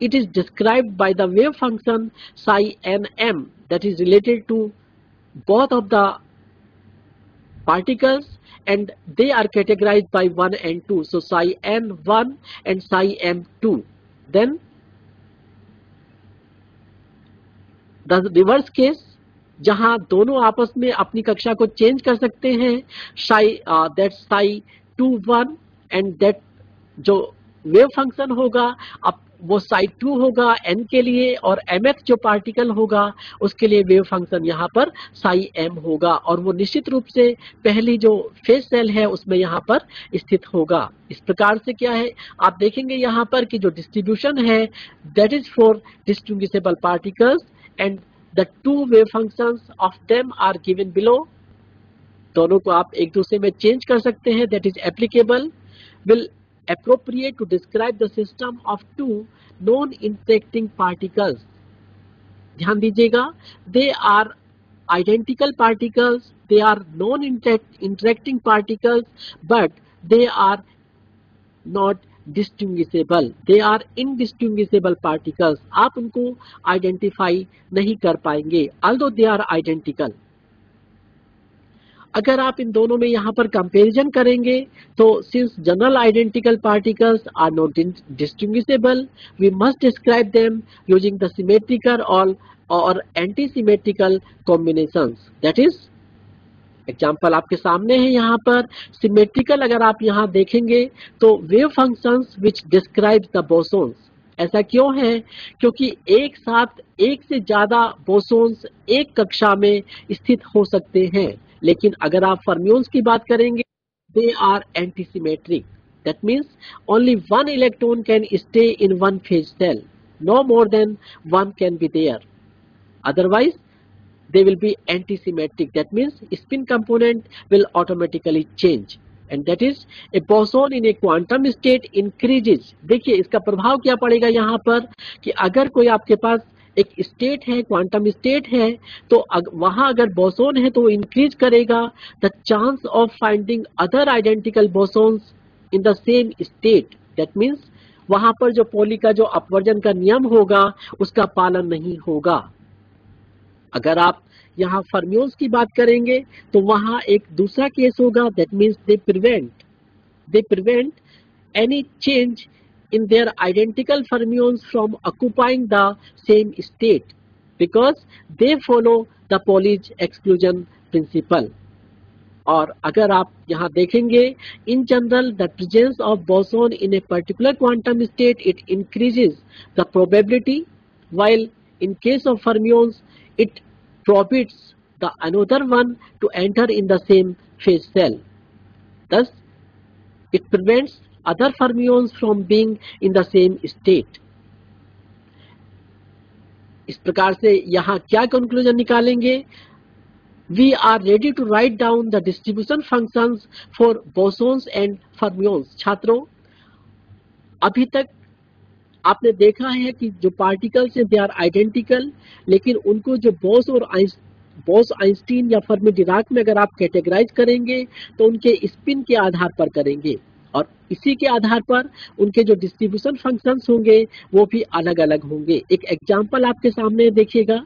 it is described by the wave function psi n m that is related to both of the particles, and they are categorized by 1 and 2. So psi n1 and psi m2. Then the reverse case, जहां दोनों आपस में अपनी कक्षा को चेंज कर सकते हैं, that psi 2 1 and that जो वेव फंक्शन होगा अब वो psi 2 होगा n के लिए, और mth जो पार्टिकल होगा उसके लिए वेव फंक्शन यहाँ पर psi m होगा, और वो निश्चित रूप से पहली जो फेज सेल है उसमें यहाँ पर स्थित होगा। इस प्रकार से क्या है, आप देखेंगे यहाँ पर कि जो डिस्ट्रीब्यूशन है that is for distinguishable particles and the 2 wave functions of them are given below. दोनों को आप एक दूसरे में चेंज कर सकते हैं, that is applicable, will appropriate to describe the system of 2 non-interacting particles. ध्यान दीजिएगा, they are identical particles, they are non-interacting particles, but they are not distinguishable, they are indistinguishable particles. आप उनको identify नहीं कर पाएंगे although they are identical. अगर आप इन दोनों में यहाँ पर कंपैरिजन करेंगे तो since general identical particles are not distinguishable, we must describe them using the symmetrical or anti symmetrical combinations. That is example आपके सामने है यहाँ पर। सिमेट्रिकल अगर आप यहाँ देखेंगे तो wave functions which describes the bosons. ऐसा क्यों है, क्योंकि एक साथ एक से ज्यादा बोसोन्स एक कक्षा में स्थित हो सकते हैं, लेकिन अगर आप फर्मियोन्स की बात करेंगे they are antisymmetric. That means only 1 electron can stay in 1 phase cell, no more than 1 can be there, otherwise they will be antisymmetric. That means spin component will automatically change, and that is a boson in a quantum state increases. देखिए इसका प्रभाव क्या पड़ेगा यहाँ पर कि अगर कोई आपके पास एक स्टेट है, क्वांटम स्टेट है, तो वहां अगर बोसोन है तो वो इंक्रीज करेगा the chance of finding other identical bosons in the same state. That means वहां पर जो पॉली का जो अपवर्जन का नियम होगा उसका पालन नहीं होगा। अगर आप यहाँ फर्मियोन्स की बात करेंगे तो वहाँ एक दूसरा केस होगा, that means they prevent any change in their identical fermions from occupying the same state because they follow the Pauli's exclusion principle. और अगर आप यहाँ देखेंगे, in general the presence of boson in a particular quantum state it increases the probability, while in case of fermions it prohibits the another one to enter in the same phase cell. Thus it prevents other fermions from being in the same state. इस प्रकार से यहाँ क्या कंक्लूजन निकालेंगे? We are ready to write down the distribution functions for bosons and fermions. छात्रों, अभी तक आपने देखा है कि जो पार्टिकल्स हैं दे आर आइडेंटिकल, लेकिन उनको जो बॉस आइंस्टीन या फर्मी डिराक में अगर आप कैटेगराइज करेंगे तो उनके स्पिन के आधार पर करेंगे और इसी के आधार पर उनके जो डिस्ट्रीब्यूशन फंक्शंस होंगे वो भी अलग अलग होंगे। एक एग्जांपल आपके सामने देखिएगा,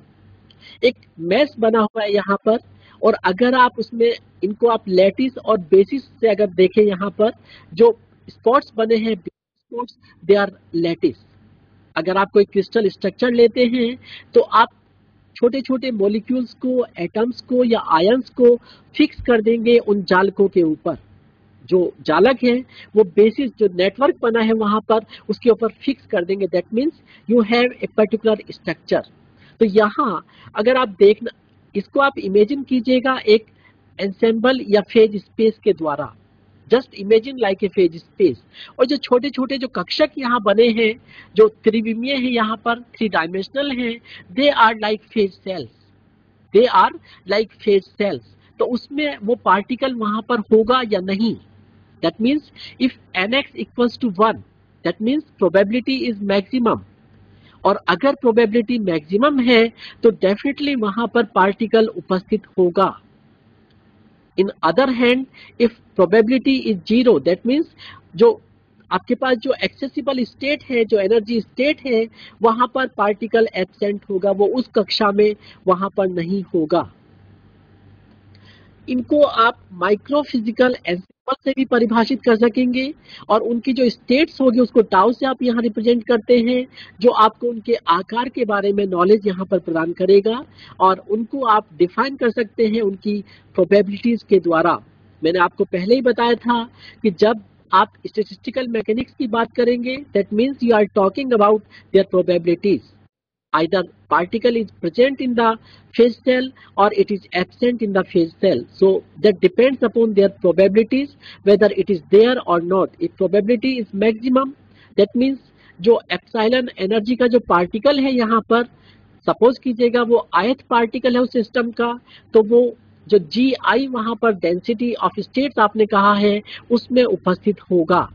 एक मैश बना हुआ है यहाँ पर, और अगर आप उसमें इनको आप लैटिस और बेसिस से अगर देखें, यहाँ पर जो स्पॉट्स बने हैं स्पॉट्स दे आर लैटिस। अगर आप कोई क्रिस्टल स्ट्रक्चर लेते हैं तो आप छोटे छोटे मॉलिक्यूल्स को, एटम्स को या आयंस को फिक्स कर देंगे उन जालकों के ऊपर। जो जालक है वो बेसिस जो नेटवर्क बना है वहां पर उसके ऊपर फिक्स कर देंगे, that means you have a particular structure. तो यहाँ अगर आप देखना, इसको आप इमेजिन कीजिएगा एक एंसेंबल या फेज स्पेस के द्वारा, just imagine like A phase space. और जो छोटे छोटे जो कक्षक यहाँ बने हैं, जो त्रिविमीय है, यहाँ पर 3 डायमेंशनल हैं, they are like phase cells, they are like phase cells. तो उसमें वो पार्टिकल वहां पर होगा या नहीं? That means if nx equals to 1, that means probability is maximum. और अगर probability maximum है तो definitely वहां पर particle उपस्थित होगा। In other hand, if probability is 0, that means जो आपके पास जो accessible state है, जो energy state है, वहां पर particle absent होगा, वो उस कक्षा में वहां पर नहीं होगा। इनको आप माइक्रोफिजिकल एंसेंबल से भी परिभाषित कर सकेंगे और उनकी जो स्टेट्स होगी उसको टाउ से आप यहाँ रिप्रेजेंट करते हैं, जो आपको उनके आकार के बारे में नॉलेज यहाँ पर प्रदान करेगा और उनको आप डिफाइन कर सकते हैं उनकी प्रोबेबिलिटीज के द्वारा। मैंने आपको पहले ही बताया था कि जब आप स्टैटिस्टिकल मैकेनिक्स की बात करेंगे, that means you are talking about their probabilities. Either particle is present in the phase cell or it is absent in the phase cell. So that depends upon their probabilities whether it is there or not. If probability is maximum, that means जो epsilon एनर्जी का जो पार्टिकल है यहाँ पर, सपोज कीजिएगा वो ith पार्टिकल है उस सिस्टम का, तो वो जो GI वहाँ पर डेंसिटी ऑफ स्टेट्स आपने कहा है उसमें उपस्थित होगा।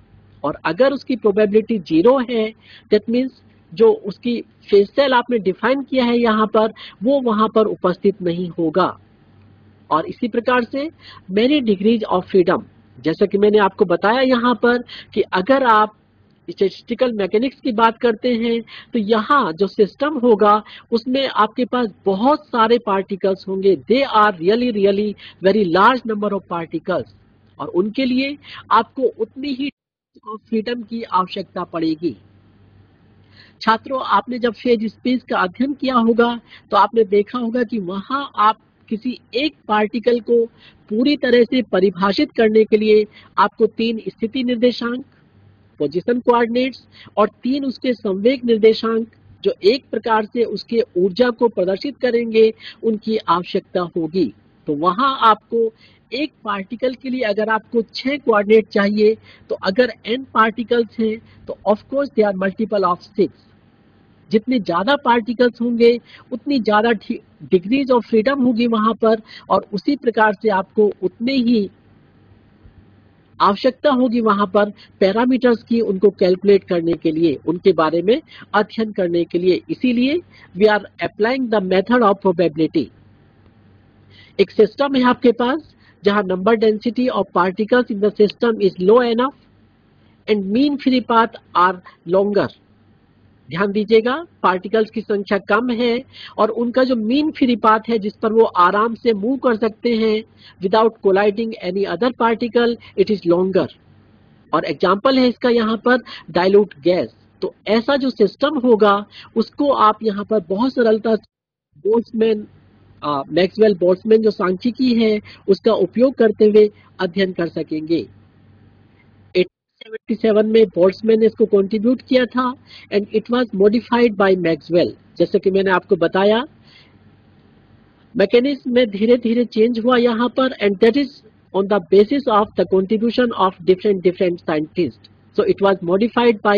और अगर उसकी प्रोबेबिलिटी 0 है, दैट मीन्स जो उसकी फेज सेल आपने डिफाइन किया है यहाँ पर वो वहां पर उपस्थित नहीं होगा। और इसी प्रकार से मेनी डिग्रीज ऑफ फ्रीडम, जैसा कि मैंने आपको बताया यहाँ पर कि अगर आप स्टैटिस्टिकल मैकेनिक्स की बात करते हैं तो यहाँ जो सिस्टम होगा उसमें आपके पास बहुत सारे पार्टिकल्स होंगे, they are really very large number of particles, और उनके लिए आपको उतनी ही ऑफ फ्रीडम की आवश्यकता पड़ेगी। छात्रों, आपने जब फेज स्पेस का अध्ययन किया होगा तो आपने देखा होगा कि वहां आप किसी एक पार्टिकल को पूरी तरह से परिभाषित करने के लिए आपको 3 स्थिति निर्देशांक, पोजीशन कोऑर्डिनेट्स, और 3 उसके संवेग निर्देशांक जो एक प्रकार से उसके ऊर्जा को प्रदर्शित करेंगे उनकी आवश्यकता होगी। तो वहां आपको एक पार्टिकल के लिए अगर आपको 6 कोऑर्डिनेट चाहिए तो अगर n पार्टिकल्स हैं तो of course they are multiple of 6। जितने ज्यादा पार्टिकल्स होंगे उतनी ज्यादा डिग्रीज ऑफ फ्रीडम होगी वहां पर, और उसी प्रकार से आपको उतने ही आवश्यकता होगी वहां पर पैरामीटर्स की, उनको कैलकुलेट करने के लिए, उनके बारे में अध्ययन करने के लिए। इसीलिए we are applying the method of probability. एक सिस्टम है आपके पास जहां number density of particles in the system is low enough and mean free path are longer, ध्यान दीजिएगा, पार्टिकल्स की संख्या कम है और उनका जो मीन फ्री पाथ है जिस पर वो आराम से मूव कर सकते हैं without colliding any other particle, it is longer. और एग्जाम्पल है इसका यहाँ पर डाइल्यूट गैस। तो ऐसा जो सिस्टम होगा उसको आप यहाँ पर बहुत सरलता से बोल्ट्जमैन, मैक्सवेल बोल्ट्जमैन जो सांख्यिकी है उसका उपयोग करते हुए अध्ययन कर सकेंगे। 1877 में बोल्ट्जमैन ने इसको कंट्रीब्यूट किया था and it was modified by Maxwell. जैसे कि मैंने आपको बताया, मैकेनिज्म में धीरे धीरे चेंज हुआ यहाँ पर, and that is on the basis of the contribution of different scientists. So it was modified by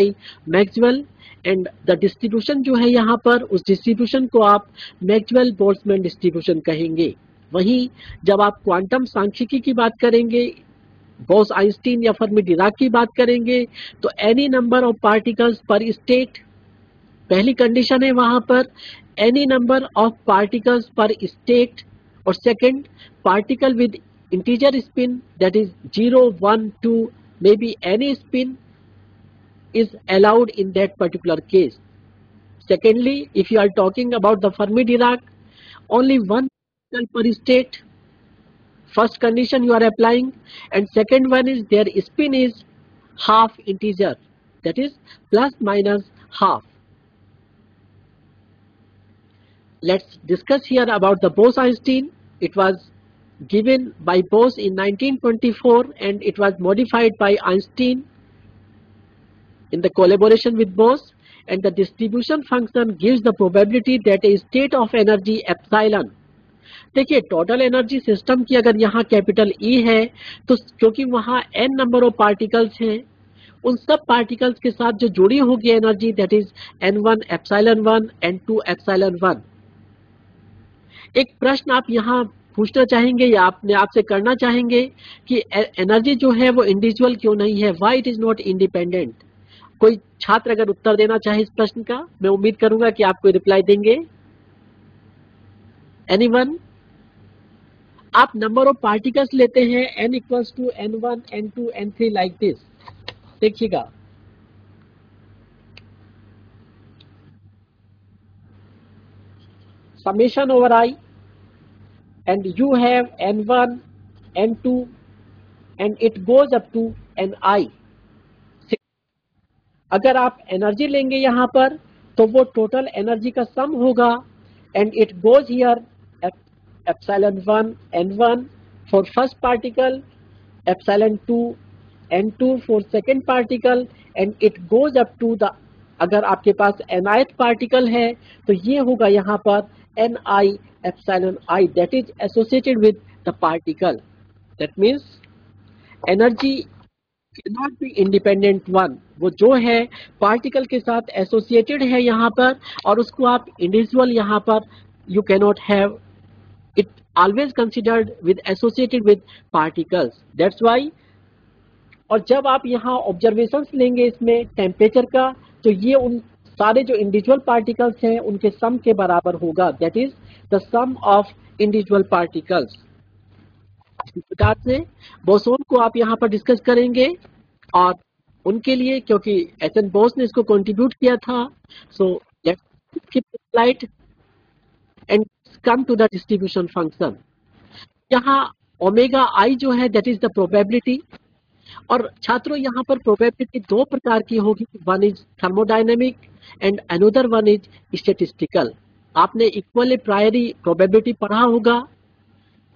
Maxwell and the distribution जो है यहाँ पर उस distribution को आप Maxwell Boltzmann distribution कहेंगे। वहीं जब आप क्वांटम सांख्यिकी की बात करेंगे, बोस आइंस्टीन या फर्मी डिराक की बात करेंगे, तो एनी नंबर ऑफ पार्टिकल्स पर स्टेट, पहली कंडीशन है वहां पर एनी नंबर ऑफ पार्टिकल्स पर स्टेट, और second particle with integer spin, that is 0, 1, 2, maybe any spin is allowed in that particular case. Secondly, if you are talking about the Fermi-Dirac, only one particle per state, first condition you are applying, and second one is their spin is half integer, that is plus minus half. Let's discuss here about the Bose-Einstein. It was given by Bose in 1924 and it was modified by Einstein in the collaboration with Bose, and the distribution function gives the probability that a state of energy epsilon, देखिए टोटल एनर्जी सिस्टम की अगर यहाँ कैपिटल E है तो क्योंकि वहाँ n नंबर ऑफ पार्टिकल्स हैं, उन सब पार्टिकल्स के साथ जो जुड़ी होगी energy that is n1 epsilon 1 n2 epsilon 1। एक प्रश्न आप यहाँ पूछना चाहेंगे या आपने आपसे करना चाहेंगे कि एनर्जी जो है वो इंडिविजुअल क्यों नहीं है, why it is not independent. कोई छात्र अगर उत्तर देना चाहे इस प्रश्न का, मैं उम्मीद करूंगा कि आप कोई रिप्लाई देंगे। एनीवन? आप नंबर ऑफ पार्टिकल्स लेते हैं n equals to n1 n2 n3 like this. देखिएगा summation over I, and you have n1 n2 and it goes up to ni। अगर आप एनर्जी लेंगे यहाँ पर तो वो टोटल एनर्जी का सम होगा, and it goes here epsilon 1 n1 for first particle, epsilon 2 n2 for second particle, and it goes up to the, अगर आपके पास nth पार्टिकल है तो ये होगा यहाँ पर ni epsilon I, that is associated with the particle. That means energy cannot be independent one, वो जो है पार्टिकल के साथ एसोसिएटेड है यहाँ पर, और उसको आप इंडिविजुअल यहाँ पर you cannot have it, always considered with associated with particles. That's why, और जब आप यहाँ ऑब्जर्वेशंस लेंगे इसमें टेम्परेचर का, तो ये उन सारे जो इंडिविजुअल पार्टिकल्स हैं उनके सम के बराबर होगा, that is the sum of individual particles. इस प्रकार से बोसोन को आप यहाँ पर डिस्कस करेंगे, और उनके लिए क्योंकि एचएन बोस ने इसको कंट्रीब्यूट किया था, so let's keep the slide and come to the distribution function. यहाँ ओमेगा आई जो है दैट इज द प्रोबेबिलिटी, और छात्रों यहाँ पर प्रोबेबिलिटी दो प्रकार की होगी, one is thermodynamic and another one is statistical. आपने इक्वली प्रायरी प्रोबेबिलिटी पढ़ा होगा,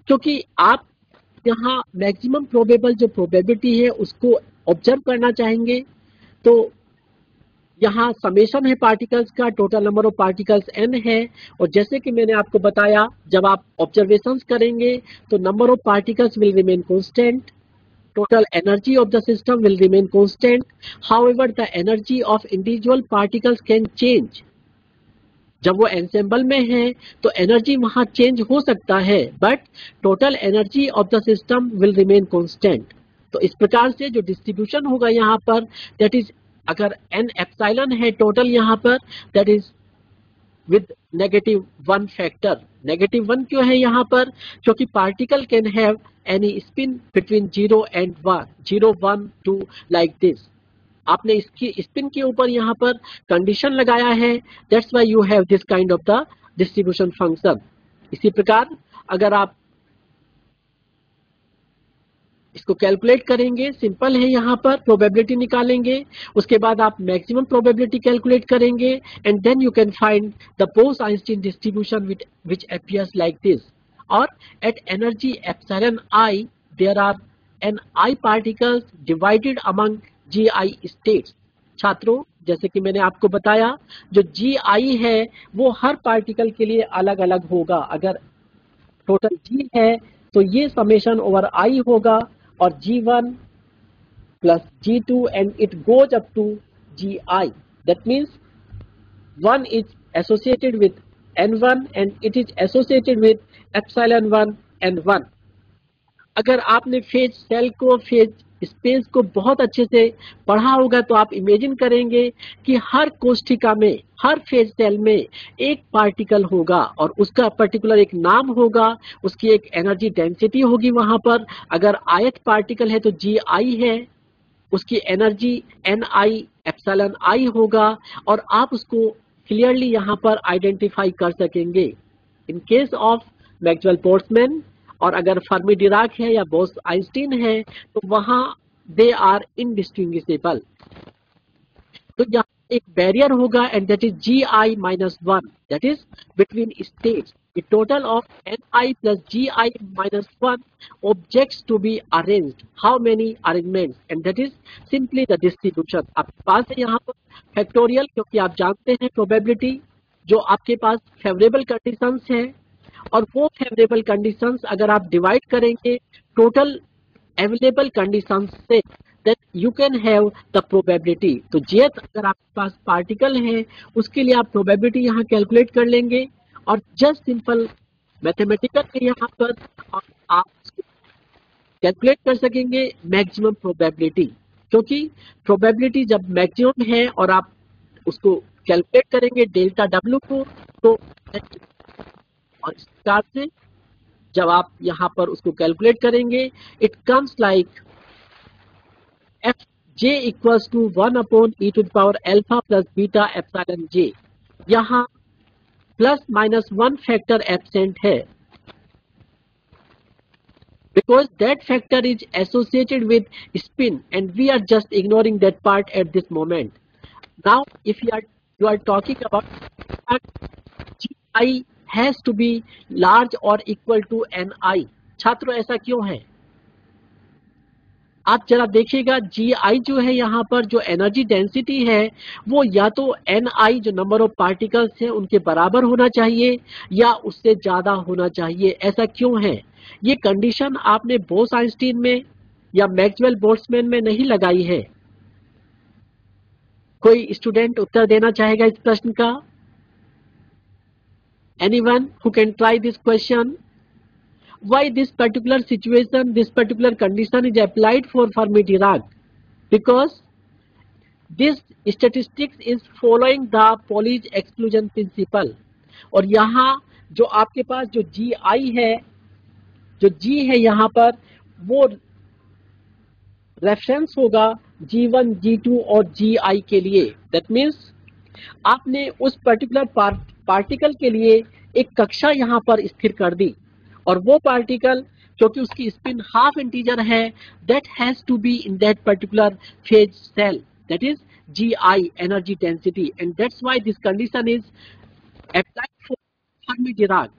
क्योंकि आप यहाँ मैक्सिमम प्रोबेबल जो प्रोबेबिलिटी है उसको ऑब्जर्व करना चाहेंगे, तो यहाँ समेशन है पार्टिकल्स का, total number of particles n है, और जैसे कि मैंने आपको बताया जब आप ऑब्जर्वेशंस करेंगे तो number of particles will remain constant, total energy of the system will remain constant. However, the energy of individual particles can change. जब वो एंसेंबल में है तो एनर्जी वहां चेंज हो सकता है, but total energy of the system will remain constant. तो इस प्रकार से जो डिस्ट्रीब्यूशन होगा यहाँ पर दैट इज, अगर n एप्सिलॉन है टोटल यहाँ पर, दैट इज विद -1 फैक्टर। -1 क्यों है यहाँ पर? क्योंकि particle can have any spin between 0 and 1, 0, 1, 2 like this. आपने इसकी स्पिन के ऊपर यहाँ पर कंडीशन लगाया है, that's why you have this kind of the distribution function. इसी प्रकार अगर आप इसको कैलकुलेट करेंगे, सिंपल है, यहाँ पर प्रोबेबिलिटी निकालेंगे, उसके बाद आप मैक्सिमम प्रोबेबिलिटी कैलकुलेट करेंगे and then you can find the Bose Einstein distribution which appears like this। और at energy epsilon I there are Ni particles divided among Gi states। छात्रों, जैसे कि मैंने आपको बताया, जो Gi है वो हर पार्टिकल के लिए अलग अलग होगा। अगर टोटल G है तो ये समेशन ओवर I होगा और G1 plus G2 and it goes up to Gi। That means 1 is associated with N1 and it is associated with epsilon 1 and 1। अगर आपने फेज सेल को, फेज स्पेस को बहुत अच्छे से पढ़ा होगा तो आप इमेजिन करेंगे कि हर कोष्ठिका में, हर फेज सेल में एक पार्टिकल होगा और उसका पर्टिकुलर एक नाम होगा, उसकी एक एनर्जी डेंसिटी होगी वहां पर। अगर आयत पार्टिकल है तो Gi है, उसकी एनर्जी Ni एप्सिलॉन I होगा और आप उसको क्लियरली यहाँ पर आइडेंटिफाई कर सकेंगे। In case of Maxwell Boltzmann और अगर फर्मी डिराक है या बोस-आइंस्टीन है तो वहां दे आर इनडिस्टिंग्विशेबल। तो यहाँ एक बैरियर होगा and that is Gi minus 1, that is between states. The total of Ni plus Gi minus 1 objects to be arranged. How many arrangements? And that is simply the distribution। आपके पास है यहाँ पर फैक्टोरियल, क्योंकि आप जानते हैं प्रोबेबिलिटी, जो आपके पास फेवरेबल कंडीशंस है और वो फेवरेबल कंडीशंस अगर आप डिवाइड करेंगे टोटल अवेलेबल कंडीशंस से, then you can have the probability। तो jth अगर आपके पास पार्टिकल है उसके लिए आप प्रोबेबिलिटी यहाँ कैलकुलेट कर लेंगे और जस्ट सिंपल मैथमेटिकल है यहाँ पर, और आप कैलकुलेट कर सकेंगे मैक्सिमम प्रोबेबिलिटी। क्योंकि प्रोबेबिलिटी जब मैक्सिमम है और आप उसको कैलकुलेट करेंगे डेल्टा W को, तो और इस प्रकार से जब आप यहाँ पर उसको कैलकुलेट करेंगे it comes like Fj equals to 1 upon e to the power alpha plus beta epsilon j। यहाँ प्लस माइनस 1 फैक्टर एब्सेंट है because that factor is associated with spin and we are just ignoring that part at this moment। Now if you are talking about Gi has to be large or equal to Ni। छात्रों, ऐसा क्यों है? आप जरा देखिएगा, Gi जो है यहाँ पर जो एनर्जी डेंसिटी है वो या तो Ni जो नंबर ऑफ पार्टिकल्स है उनके बराबर होना चाहिए या उससे ज्यादा होना चाहिए। ऐसा क्यों है? ये कंडीशन आपने बोस-आइंस्टीन में या मैक्सवेल बोल्ट्जमैन में नहीं लगाई है। कोई स्टूडेंट उत्तर देना चाहेगा इस प्रश्न का? Anyone who can try this question? Why this particular situation, this particular condition is applied for Fermi-Dirac? Because this statistics is following the Pauli's exclusion principle। और यहाँ जो आपके पास जो Gi है, जो G है यहाँ पर, वो रेफरेंस होगा G1, G2 और Gi के लिए। दैट मीन्स आपने उस पर्टिकुलर पार्टिकल के लिए एक कक्षा यहाँ पर स्थिर कर दी और वो पार्टिकल क्योंकि उसकी स्पिन हाफ इंटीजर है, that has to be in that particular phase cell, that is Gi energy density, and that's why this condition is applied for Fermi-Dirac।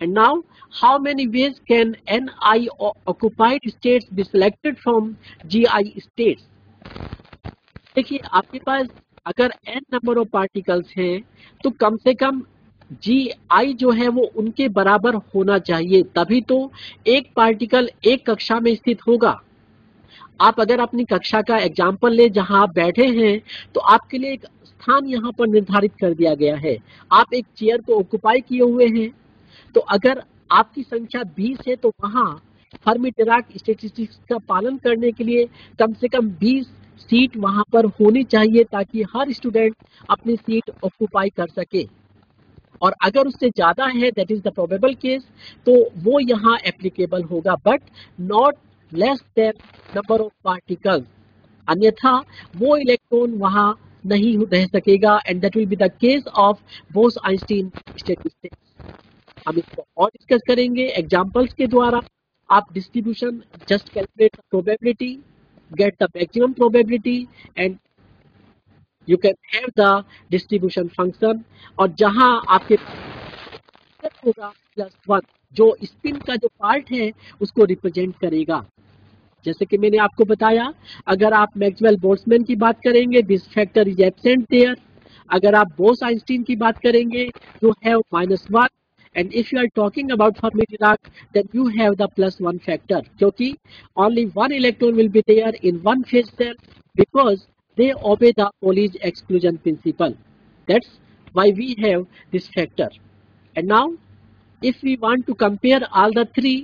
And now how many ways can Ni occupied states be selected from Gi states? देखिए, आपके पास अगर n नंबर ऑफ पार्टिकल्स हैं तो कम से कम Gi जो है वो उनके बराबर होना चाहिए, तभी तो एक पार्टिकल एक कक्षा में स्थित होगा। आप अगर अपनी कक्षा का एग्जाम्पल ले जहां आप बैठे हैं तो आपके लिए एक स्थान यहाँ पर निर्धारित कर दिया गया है, आप एक चेयर को ऑक्युपाई किए हुए हैं। तो अगर आपकी संख्या 20 है तो वहां फर्मी-डिराक स्टैटिस्टिक्स का पालन करने के लिए कम से कम 20 सीट वहां पर होनी चाहिए ताकि हर स्टूडेंट अपनी सीट ऑक्युपाई कर सके। और अगर उससे ज्यादा है, that is the probable case, तो वो यहाँ एप्लीकेबल होगा, but not less than number of particles. अन्यथा वो इलेक्ट्रॉन वहां नहीं रह सकेगा, and that will be the case of Bose-Einstein statistics. हम इसको और डिस्कस करेंगे एग्जांपल्स के द्वारा। आप distribution just calculate the probability, get the maximum probability, and you can have the distribution function. और जहां आपके होगा +1, जो स्पिन का जो पार्ट है उसको रिप्रेजेंट करेगा। जैसे कि मैंने आपको बताया, अगर आप मैक्सवेल बोल्ट्जमैन की बात करेंगे, this factor is absent there. अगर आप बोस-आइंस्टीन की बात करेंगे, you have -1, and if you are talking about Fermi Dirac, then you have the +1 factor, क्योंकि only one electron will be there in one phase cell because they obey the Pauli's exclusion principle. That's why we have this factor. And now, if we want to compare all the three,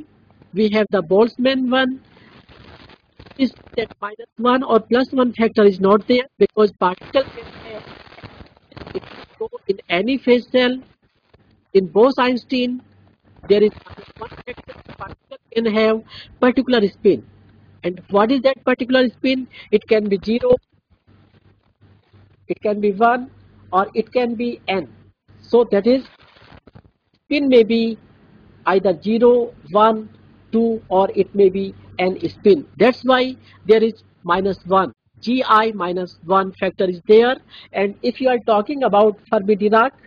we have the Boltzmann one. Is that -1 or +1 factor is not there because particle can have, it can go in any phase cell. In Bose-Einstein, there is -1 factor. Particle can have particular spin. And what is that particular spin? It can be 0, it can be 1, or it can be n. So that is, spin may be either 0, 1, 2, or it may be n spin. That's why there is -1. Gi -1 factor is there. And if you are talking about Fermi-Dirac,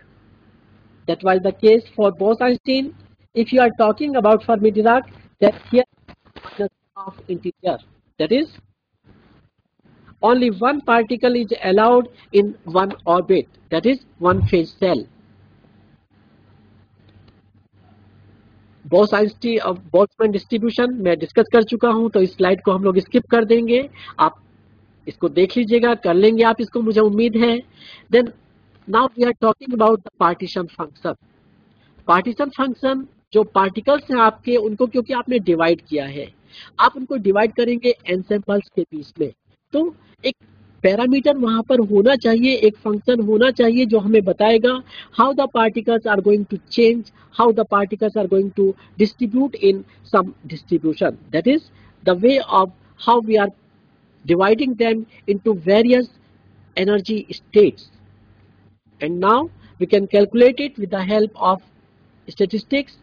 that was the case for Bose-Einstein. If you are talking about Fermi-Dirac, then here -half integer. That is, only one particle is allowed in one orbit, that is one phase cell. Boltzmann distribution मैं डिस्कस कर चुका हूं, तो इस स्लाइड को हम लोग स्किप कर देंगे। आप इसको देख लीजिएगा, कर लेंगे आप इसको, मुझे उम्मीद है। Then now we are talking about the partition function. Partition function, जो पार्टिकल्स हैं आपके, उनको क्योंकि आपने डिवाइड किया है, आप उनको डिवाइड करेंगे n सैंपल्स के बीच में, तो एक पैरामीटर वहां पर होना चाहिए, एक फंक्शन होना चाहिए जो हमें बताएगा how the particles are going to change, how the particles are going to distribute in some distribution. That is the way of how we are dividing them into various energy states. And now we can calculate it with the help of statistics.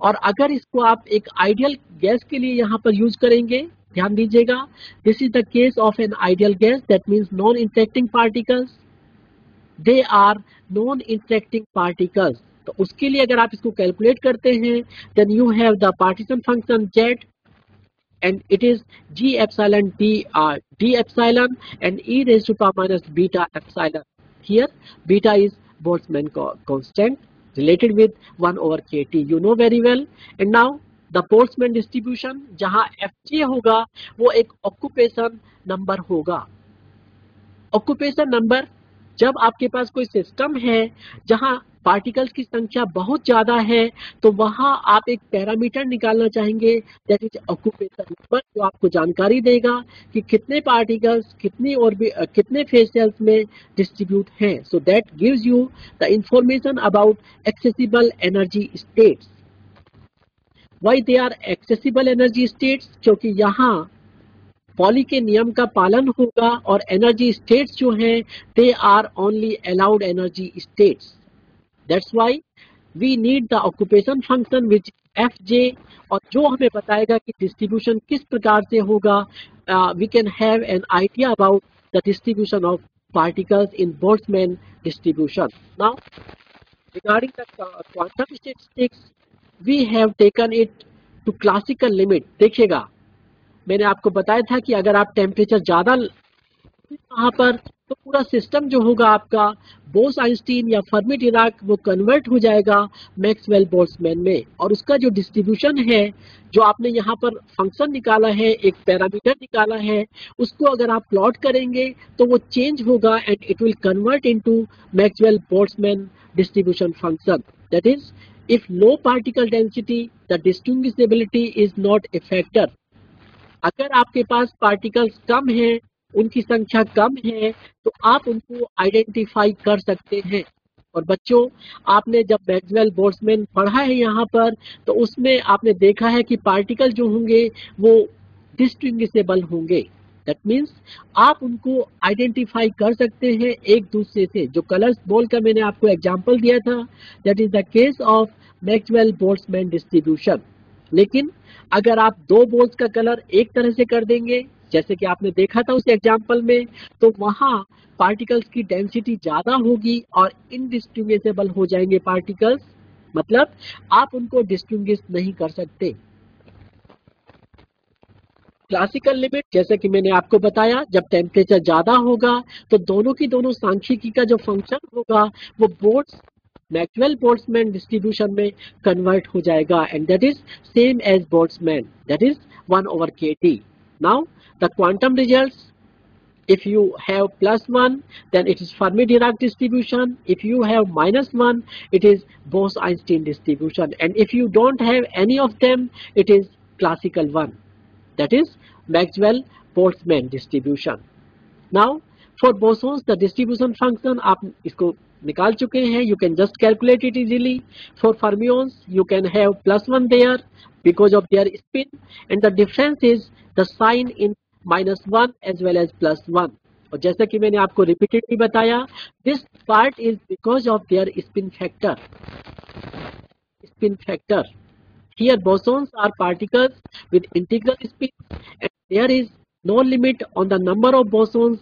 और अगर इसको आप एक आइडियल गैस के लिए यहाँ पर यूज करेंगे, ध्यान दीजिएगा, this is the case of an ideal gas, that means non interacting particles, they are non interacting particles. तो उसके लिए अगर आप इसको कैलकुलेट करते हैं, then you have the partition function Z, and it is g epsilon d epsilon and e raised to power minus beta epsilon. Here beta is Boltzmann constant related with 1 over kT, you know very well. And now the Boltzmann distribution, जहां fj होगा वो एक ऑक्यूपेशन नंबर होगा। ऑक्यूपेशन नंबर, जब आपके पास कोई सिस्टम है जहां पार्टिकल्स की संख्या बहुत ज्यादा है, तो वहां आप एक पैरामीटर निकालना चाहेंगे, दैट इज ऑक्यूपेशन नंबर, जो आपको जानकारी देगा कि कितने पार्टिकल्स कितने फेज सेल्स में डिस्ट्रीब्यूट हैं। So that gives you the information about accessible energy states. Why they are accessible energy states? क्योंकि यहाँ पॉली के नियम का पालन होगा और एनर्जी स्टेट्स जो हैं, they are only allowed energy states. That's why we need the occupation function which fj, और जो हमें बताएगा कि डिस्ट्रीब्यूशन किस प्रकार से होगा। We can have an idea about the distribution of particles in Boltzmann distribution. Now, regarding the quantum statistics, we have taken it to classical limit. देखिएगा, मैंने आपको बताया था कि अगर आप टेम्परेचर ज्यादा वहां पर, तो पूरा सिस्टम जो होगा आपका बोस-आइंस्टीन या फर्मी-डिराक, वो कन्वर्ट हो जाएगा मैक्सवेल बोल्ट्जमैन में। और उसका जो डिस्ट्रीब्यूशन है, जो आपने यहाँ पर फंक्शन निकाला है, एक पैरामीटर निकाला है, उसको अगर आप प्लॉट करेंगे तो वो चेंज होगा and it will convert into Maxwell Boltzmann distribution function. That is, if low particle density, the distinguishability is not a factor. अगर आपके पास पार्टिकल्स कम है, उनकी संख्या कम है, तो आप उनको आइडेंटिफाई कर सकते हैं। और बच्चों, आपने जब मैक्सवेल बोल्ट्जमैन पढ़ा है यहाँ पर, तो उसमें आपने देखा है कि पार्टिकल जो होंगे वो डिस्टिंग्विशेबल होंगे। दैट मीन्स आप उनको आइडेंटिफाई कर सकते हैं एक दूसरे से। जो कलर्स बोलकर मैंने आपको एग्जांपल दिया था, that is the case of Maxwell Boltzmann distribution. लेकिन अगर आप दो बोल्ट्स का कलर एक तरह से कर देंगे, जैसे कि आपने देखा था उस एग्जांपल में, तो वहां पार्टिकल्स की डेंसिटी ज्यादा होगी और इनडिस्टिंग्विशेबल हो जाएंगे पार्टिकल्स, मतलब आप उनको डिस्टिंग्विश नहीं कर सकते। क्लासिकल लिमिट, जैसे कि मैंने आपको बताया, जब टेम्परेचर ज्यादा होगा तो दोनों की दोनों सांख्यिकी का जो फंक्शन होगा वो बोल्ट्स मैक्सवेल बोल्ट्जमैन डिस्ट्रीब्यूशन में कन्वर्ट हो जाएगा, and that is same as Boltzmann, that is 1/kT। Now the quantum results, if you have +1 then it is Fermi-Dirac distribution, if you have -1 it is Bose-Einstein distribution, and if you don't have any of them it is classical one, that is Maxwell-Boltzmann distribution. Now for bosons the distribution function आप इसको निकाल चुके हैं, you can just calculate it easily. For fermions you can have +1 there because of their spin, and the difference is the sign in -1 as well as +1. और जैसा कि मैंने आपको रिपीटेडली बताया, this part is because of their spin factor. Spin factor. Here bosons are particles with integral spin, and there is no limit on the number of bosons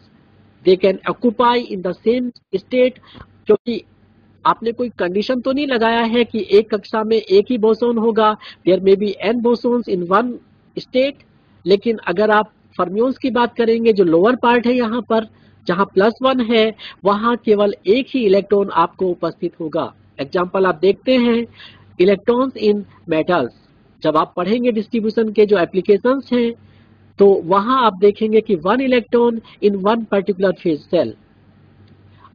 they can occupy in the same state. क्योंकि आपने कोई कंडीशन तो नहीं लगाया है कि एक कक्षा में एक ही बोसोन होगा, there may be n bosons in one state. लेकिन अगर आप फर्मियोन्स की बात करेंगे, जो लोअर पार्ट है यहाँ पर जहाँ +1 है, वहाँ केवल एक ही इलेक्ट्रॉन आपको उपस्थित होगा। एग्जाम्पल आप देखते हैं, इलेक्ट्रॉन्स इन मेटल्स, जब आप पढ़ेंगे डिस्ट्रीब्यूशन के जो एप्लीकेशंस हैं, तो वहां आप देखेंगे कि 1 electron in 1 particular phase cell.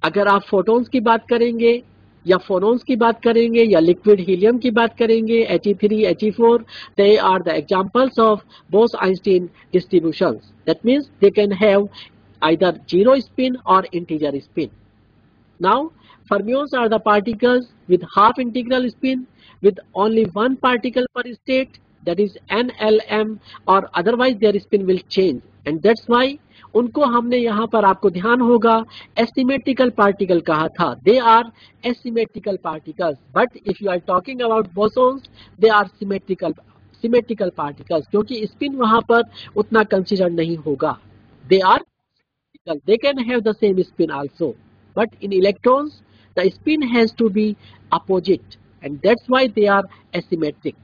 अगर आप फोटॉन्स की बात करेंगे या फोनॉन्स की बात करेंगे या लिक्विड हीलियम की बात करेंगे, He3, He4, they are the examples of Bose-Einstein distributions. That means they can have either zero spin or integer spin. Now fermions are the particles with half integral spin with only one particle per state, that is NLM, or otherwise their spin will change, and that's why उनको हमने यहाँ पर, आपको ध्यान होगा, एसिमेट्रिकल पार्टिकल कहा था। They are asymmetrical particles, but if you are talking about bosons they are symmetrical particles, क्योंकि स्पिन वहां पर उतना कंसिडर नहीं होगा। They are, they can have the same spin also, but in electrons the spin has to be opposite, and that's why they are asymmetric.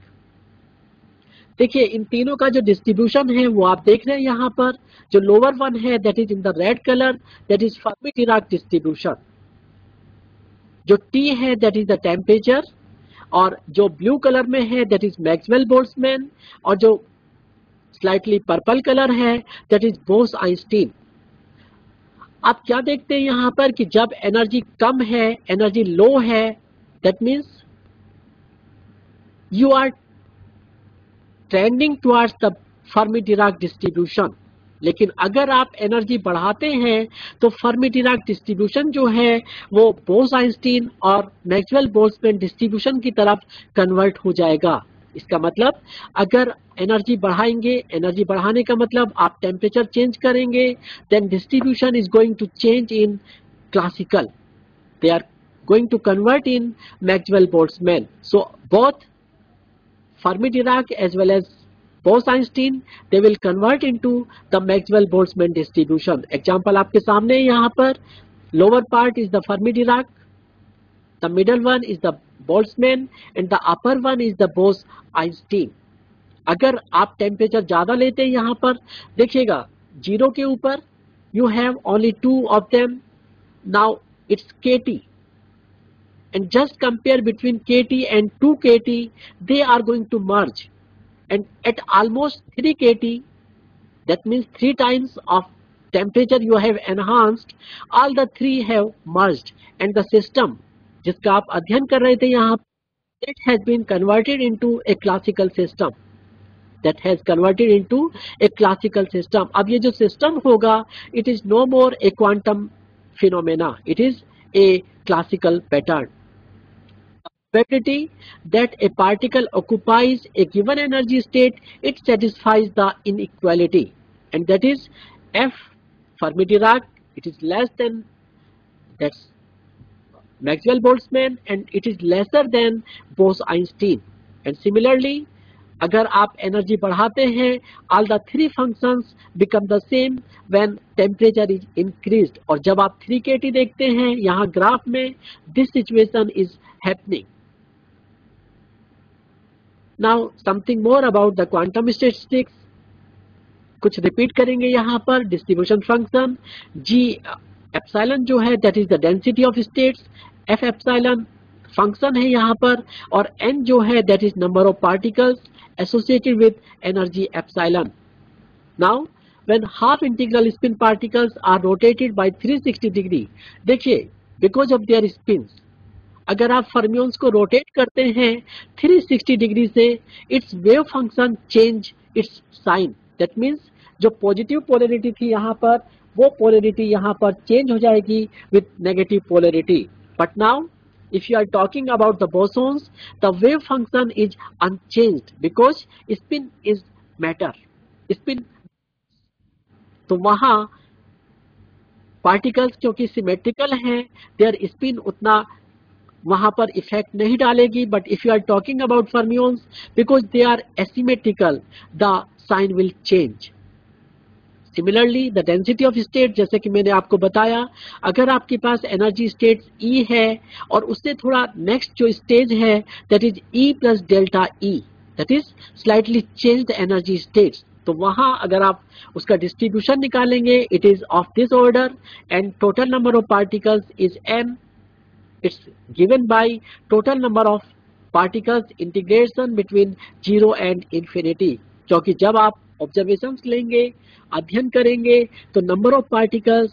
देखिए इन तीनों का जो डिस्ट्रीब्यूशन है वो आप देख रहे हैं यहाँ पर। जो लोअर वन है that is in the red colour, that is Fermi-Dirac distribution. जो T है दैट इज द टेम्परेचर, और जो ब्लू कलर में है दैट इज Maxwell-Boltzmann, और जो स्लाइटली पर्पल कलर है दैट इज Bose-Einstein। आप क्या देखते हैं यहाँ पर कि जब एनर्जी कम है, एनर्जी लो है, that means you are trending towards the Fermi-Dirac distribution. लेकिन अगर आप एनर्जी बढ़ाते हैं तो Fermi-Dirac डिस्ट्रीब्यूशन जो है वो Bose-Einstein और Maxwell-Boltzmann डिस्ट्रीब्यूशन की तरफ कन्वर्ट हो जाएगा। इसका मतलब अगर एनर्जी बढ़ाएंगे, एनर्जी बढ़ाने का मतलब आप टेम्परेचर चेंज करेंगे, then distribution is going to change in classical, they are going to convert in Maxwell-Boltzmann. So both Fermi-Dirac as well as Bose-Einstein, they will convert into the Maxwell-Boltzmann distribution. Example आपके सामने है यहाँ पर। Lower part is the Fermi-Dirac, the middle one is the Boltzmann, and the upper one is the Bose-Einstein. अगर आप टेम्परेचर ज्यादा लेते हैं यहाँ पर देखिएगा, 0 के ऊपर you have only 2 of them. Now it's kT. And just compare between kT and 2 kT, they are going to merge, and at almost 3 kT, that means 3 times of temperature you have enhanced, all the 3 have merged, and the system जिसका आप अध्ययन कर रहे थे यहाँ, it has been converted into a classical system, that has converted into a classical system. अब ये जो system होगा, it is no more a quantum phenomena, it is a classical pattern. Probability that a particle occupies a given energy state, it satisfies the inequality, and that is F Fermi-Dirac, it is less than that's Maxwell-Boltzmann and it is lesser than Bose-Einstein. And similarly, अगर आप एनर्जी बढ़ाते हैं, all the three functions become the same when temperature is increased. और जब आप 3kT देखते हैं यहाँ ग्राफ में, this situation is happening. Now something more about the quantum statistics. कुछ रिपीट करेंगे यहाँ पर. डिस्ट्रीब्यूशन फंक्शन G एप्सिलॉन जो है that is the density of states, F epsilon function है यहाँ पर, और N जो है that is number of particles associated with energy epsilon. Now when half integral spin particles are rotated by 360 degree, देखिए because of their spins, अगर आप फर्मियंस को रोटेट करते हैं 360 डिग्री से, its wave function change its sign. That means जो पॉजिटिव पोलैरिटी थी यहाँ पर, वो पोलैरिटी यहाँ पर चेंज हो जाएगी with negative polarity. But now if you are talking about the bosons, the wave function is unchanged because spin is matter. Spin, तो वहाँ पार्टिकल्स क्योंकि सिमेट्रिकल हैं, देयर स्पिन उतना वहां पर इफेक्ट नहीं डालेगी. But if you are talking about fermions, because they are asymmetrical, the sign will change. Similarly the density of state, जैसे कि मैंने आपको बताया, अगर आपके पास एनर्जी स्टेट E है और उससे थोड़ा नेक्स्ट जो स्टेज है that is E plus delta E, that is slightly change the energy states, तो वहां अगर आप उसका डिस्ट्रीब्यूशन निकालेंगे, it is of this order and total number of particles is n. It's given by total number of particles integration between 0 and infinity. क्योंकि जब आप ऑब्जर्वेशंस लेंगे, अध्ययन करेंगे, तो number of particles,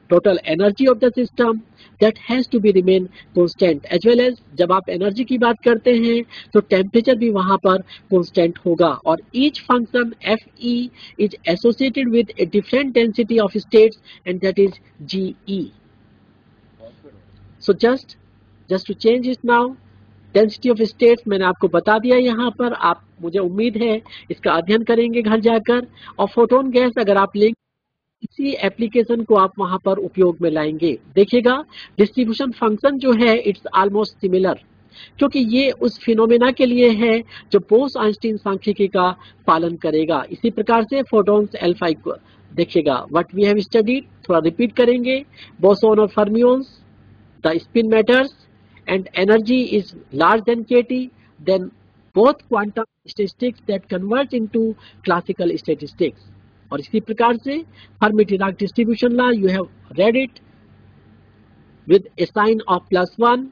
total energy of the system, that has to be remain constant, as well as जब आप एनर्जी की बात करते हैं तो टेम्परेचर भी वहां पर कांस्टेंट होगा. और each function Fe is associated with a different density of states and that is Ge. So just to change it now, density of states मैंने आपको बता दिया यहाँ पर. आप, मुझे उम्मीद है इसका अध्ययन करेंगे घर जाकर, और फोटोन गैस अगर आप लेंगे, इसी एप्लीकेशन को आप वहां पर उपयोग में लाएंगे. देखिएगा डिस्ट्रीब्यूशन फंक्शन जो है इट्स ऑलमोस्ट सिमिलर, क्योंकि ये उस फिनोमेना के लिए है जो बोस आइंस्टीन सांख्यिकी का पालन करेगा. इसी प्रकार से फोटॉन्स अल्फा को देखिएगा, व्हाट वी हैव स्टडीड, थोड़ा रिपीट करेंगे. बोसोन और fermions, the spin matters and energy is larger than kT, then both quantum statistics that converge into classical statistics. और इसी प्रकार से Fermi-Dirac distribution law, you have read it with a sign of +1.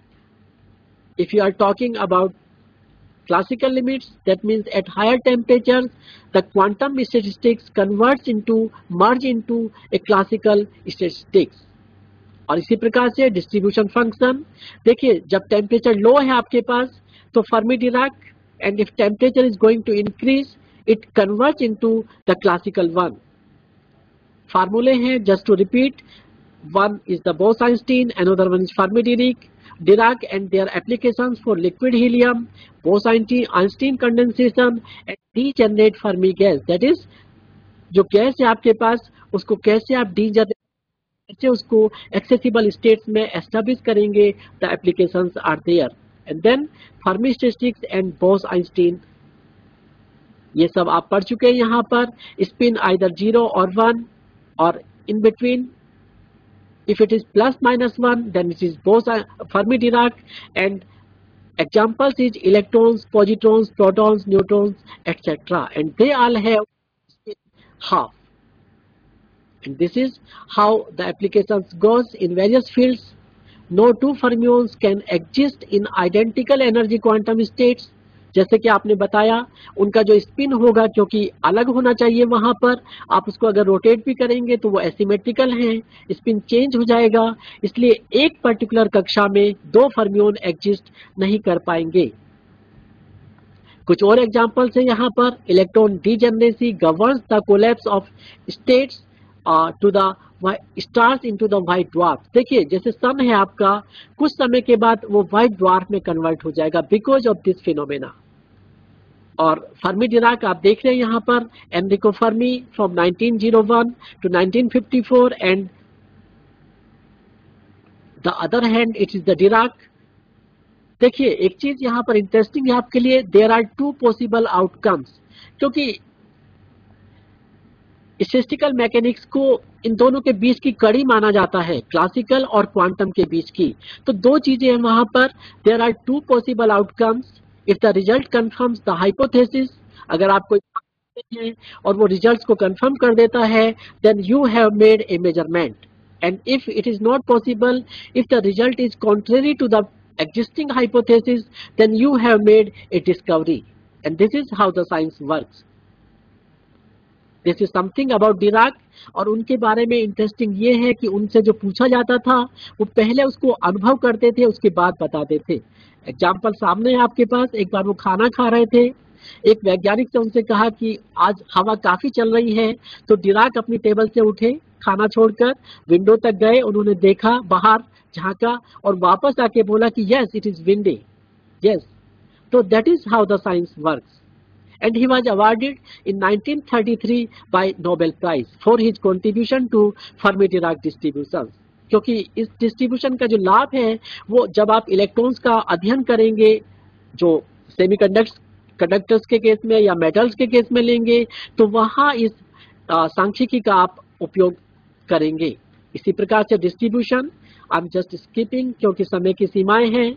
If you are talking about classical limits, that means at higher temperatures the quantum statistics merge into a classical statistics. और इसी प्रकार से डिस्ट्रीब्यूशन फंक्शन, देखिए जब टेम्परेचर लो है आपके पास तो Fermi-Dirac, and if temperature is going to increase it converge into the classical one. फार्मूले हैं just to repeat, one is the Bose-Einstein, another one is Fermi-Dirac and their applications for liquid helium, Bose-Einstein condensation and degenerate Fermi gas. that is जो गैस है आपके पास उसको कैसे आप कैसे उसको एक्सेसिबल स्टेट्स में एस्टैब्लिश करेंगे, the applications are there. And then Fermi statistics and Bose-Einstein, ये सब आप पढ़ चुके हैं यहाँ पर. स्पिन आइदर 0 और 1 और in between. If it is +-1 then it is Fermi-Dirac, and examples is electrons, positrons, protons, neutrons, etc. and they all have spin half. And this is how the applications goes in various fields. No two fermions can exist in identical energy quantum states. जैसे कि आपने बताया, उनका जो स्पिन होगा क्योंकि अलग होना चाहिए वहां पर, आप उसको अगर रोटेट भी करेंगे तो वो एसिमेट्रिकल हैं, स्पिन चेंज हो जाएगा, इसलिए एक पर्टिकुलर कक्षा में दो फर्मियोन एग्जिस्ट नहीं कर पाएंगे. कुछ और एग्जांपल्स हैं यहाँ पर. Electron degeneracy governs the collapse of states to the stars into the white dwarf. देखिए जैसे सन है आपका, कुछ समय के बाद वो व्हाइट ड्वार्फ में कन्वर्ट हो जाएगा बिकॉज ऑफ दिस फिनोमेना. और फर्मी डिराक आप देख रहे हैं यहाँ पर Enrico Fermi from 1901 to 1954 and the other hand it is the Dirac. देखिए एक चीज यहाँ पर इंटरेस्टिंग है आपके लिए, there are two possible outcomes, क्योंकि स्टैटिस्टिकल मैकेनिक्स को इन दोनों के बीच की कड़ी माना जाता है, क्लासिकल और क्वांटम के बीच की। तो दो चीजें हैं वहां पर, there are two possible outcomes if the result confirms the hypothesis. अगर आप कोई है और वो रिजल्ट्स को कंफर्म कर देता है, then you have made a measurement, and if it is not possible, if the result is contrary to the existing hypothesis, then you have made a discovery, and this is how the science works. This is something about Dirac। और उनके बारे में इंटरेस्टिंग ये है कि उनसे जो पूछा जाता था वो पहले उसको अनुभव करते थे, उसके बाद बताते थे। एग्जाम्पल सामने है आपके पास, एक बार वो खाना खा रहे थे, एक वैज्ञानिक से उनसे कहा कि आज हवा काफी चल रही है, तो डिराक अपनी टेबल से उठे, खाना छोड़कर विंडो तक गए, उन्होंने देखा, बाहर झांका और वापस आके बोला कि yes it is windy, yes. तो that is how the science works, and he was awarded in 1933 by Nobel prize for his contribution to Fermi Dirac distribution. क्योंकि इस डिस्ट्रीब्यूशन का जो लाभ है वो जब आप इलेक्ट्रॉन्स का अध्ययन करेंगे, जो सेमीकंडक्टर्स के केस में या मेटल्स के केस में लेंगे, तो वहां इस सांख्यिकी का आप उपयोग करेंगे। इसी प्रकार से distribution, I am just skipping क्योंकि समय की सीमाएं हैं।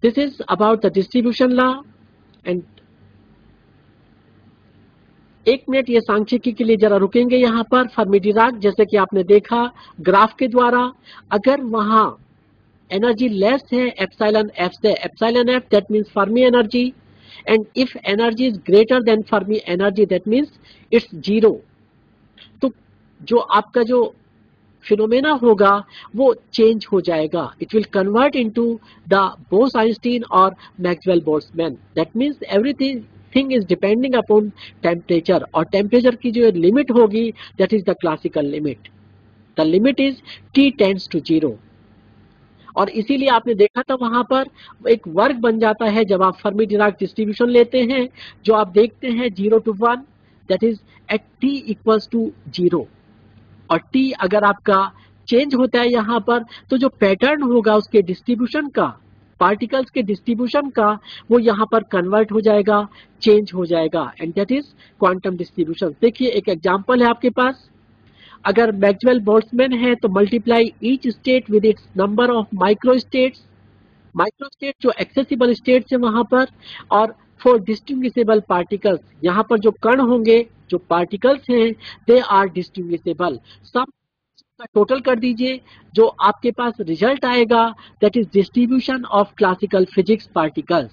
This is about the distribution law, and एक मिनट ये सांख्यिकी के लिए जरा रुकेंगे यहाँ पर। फर्मी डिराक, जैसे कि आपने देखा ग्राफ के द्वारा, अगर वहां एनर्जी लेस है एप्सिलॉन एफ से, epsilon F that means Fermi energy, and if energy is greater then Fermi energy that means it's zero. तो जो आपका जो फिनोमेना होगा वो चेंज हो जाएगा, it will convert into the Bose Einstein और Maxwell Boltzmann. That means everything is depending upon temperature, और टेम्परेचर की जो लिमिट होगी that is the classical limit, the limit is T tends to 0। और इसीलिए आपने देखा था वहां पर एक वर्ग बन जाता है जब आप फर्मी डिराक डिस्ट्रीब्यूशन लेते हैं, जो आप देखते हैं 0 to 1, that is at T equals to 0। और T अगर आपका चेंज होता है यहाँ पर, तो जो पैटर्न होगा उसके डिस्ट्रीब्यूशन का, पार्टिकल्स के डिस्ट्रीब्यूशन का, वो यहाँ पर कन्वर्ट हो जाएगा, चेंज हो जाएगा, and that is quantum distribution. देखिए एक एग्जांपल है आपके पास, अगर मैक्सवेल बोल्ट्जमैन है तो multiply each state with its number of micro states, micro state जो एक्सेसिबल स्टेट्स है वहां पर, और फॉर डिस्टिंग्विशेबल पार्टिकल्स, यहाँ पर जो कण होंगे, जो पार्टिकल्स हैं, दे आर डिस्टिंग्विशेबल। सब का टोटल कर दीजिए, जो आपके पास रिजल्ट आएगा that is distribution of classical physics particles.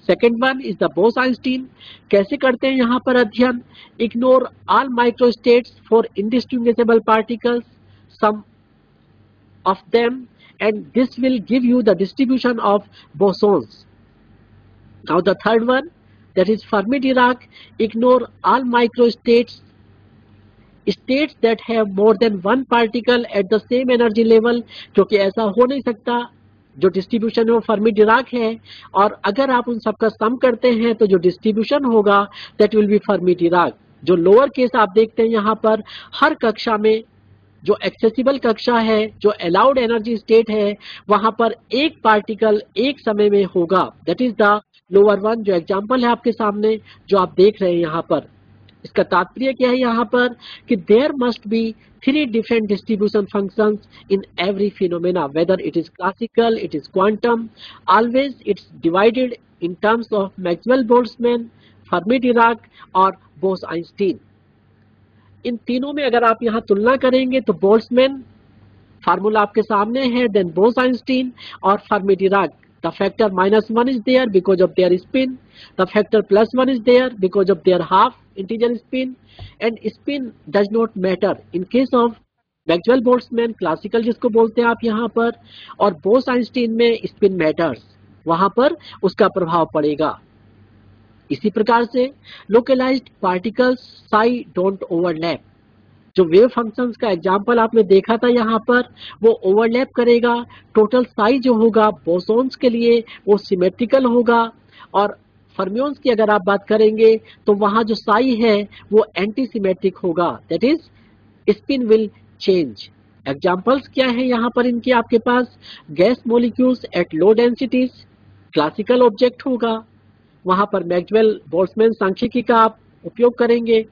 Second one is the Bose Einstein. कैसे करते हैं यहाँ पर अध्ययन, ignore all micro states for indistinguishable particles, some of them, and this will give you the distribution of bosons. Now the third one, that is Fermi-Dirac, ignore all microstates, states that have more than one particle at the same energy level, क्योंकि ऐसा हो नहीं सकता, जो डिस्ट्रीब्यूशन है वो फर्मी डिराक है, और अगर आप उन सबका सम करते हैं तो जो डिस्ट्रीब्यूशन होगा that will B Fermi Dirac. जो लोअर केस आप देखते हैं यहाँ पर, हर कक्षा में जो एक्सेसिबल कक्षा है, जो अलाउड एनर्जी स्टेट है, वहां पर एक पार्टिकल एक समय में होगा, that is the lower one. जो एग्जांपल है आपके सामने जो आप देख रहे हैं यहाँ पर, इसका तात्पर्य क्या है यहाँ पर कि there must be 3 different distribution functions in every phenomena, whether it is classical, it is quantum, always it's divided in terms of Maxwell-Boltzmann, Fermi-Dirac और Bose-Einstein। इन तीनों में अगर आप यहाँ तुलना करेंगे तो बोल्ट्जमैन फार्मूला आपके सामने है, देन बोस-आइंस्टीन और Fermi-Dirac. The factor -1 is there because of their spin. The factor +1 is there because of their half integer spin. And spin does not matter in case of Maxwell-Boltzmann classical जिसको बोलते हैं आप यहाँ पर, और बोस-आइंस्टीन में spin matters, वहां पर उसका प्रभाव पड़ेगा। इसी प्रकार से localised particles psi don't overlap. जो वेव फंक्शंस का एग्जांपल आपने देखा था यहाँ पर, वो ओवरलैप करेगा। टोटल साइज जो होगा बोसोन्स के लिए वो सिमेट्रिकल होगा, और फर्मियोन्स की अगर आप बात करेंगे तो वहां जो साई है वो एंटी सिमेट्रिक होगा, that is spin will change. Examples क्या है यहाँ पर इनके आपके पास, gas molecules at low densities, classical object होगा, वहां पर मैक्सवेल बोल्ट्जमैन सांख्यिकी का आप उपयोग करेंगे।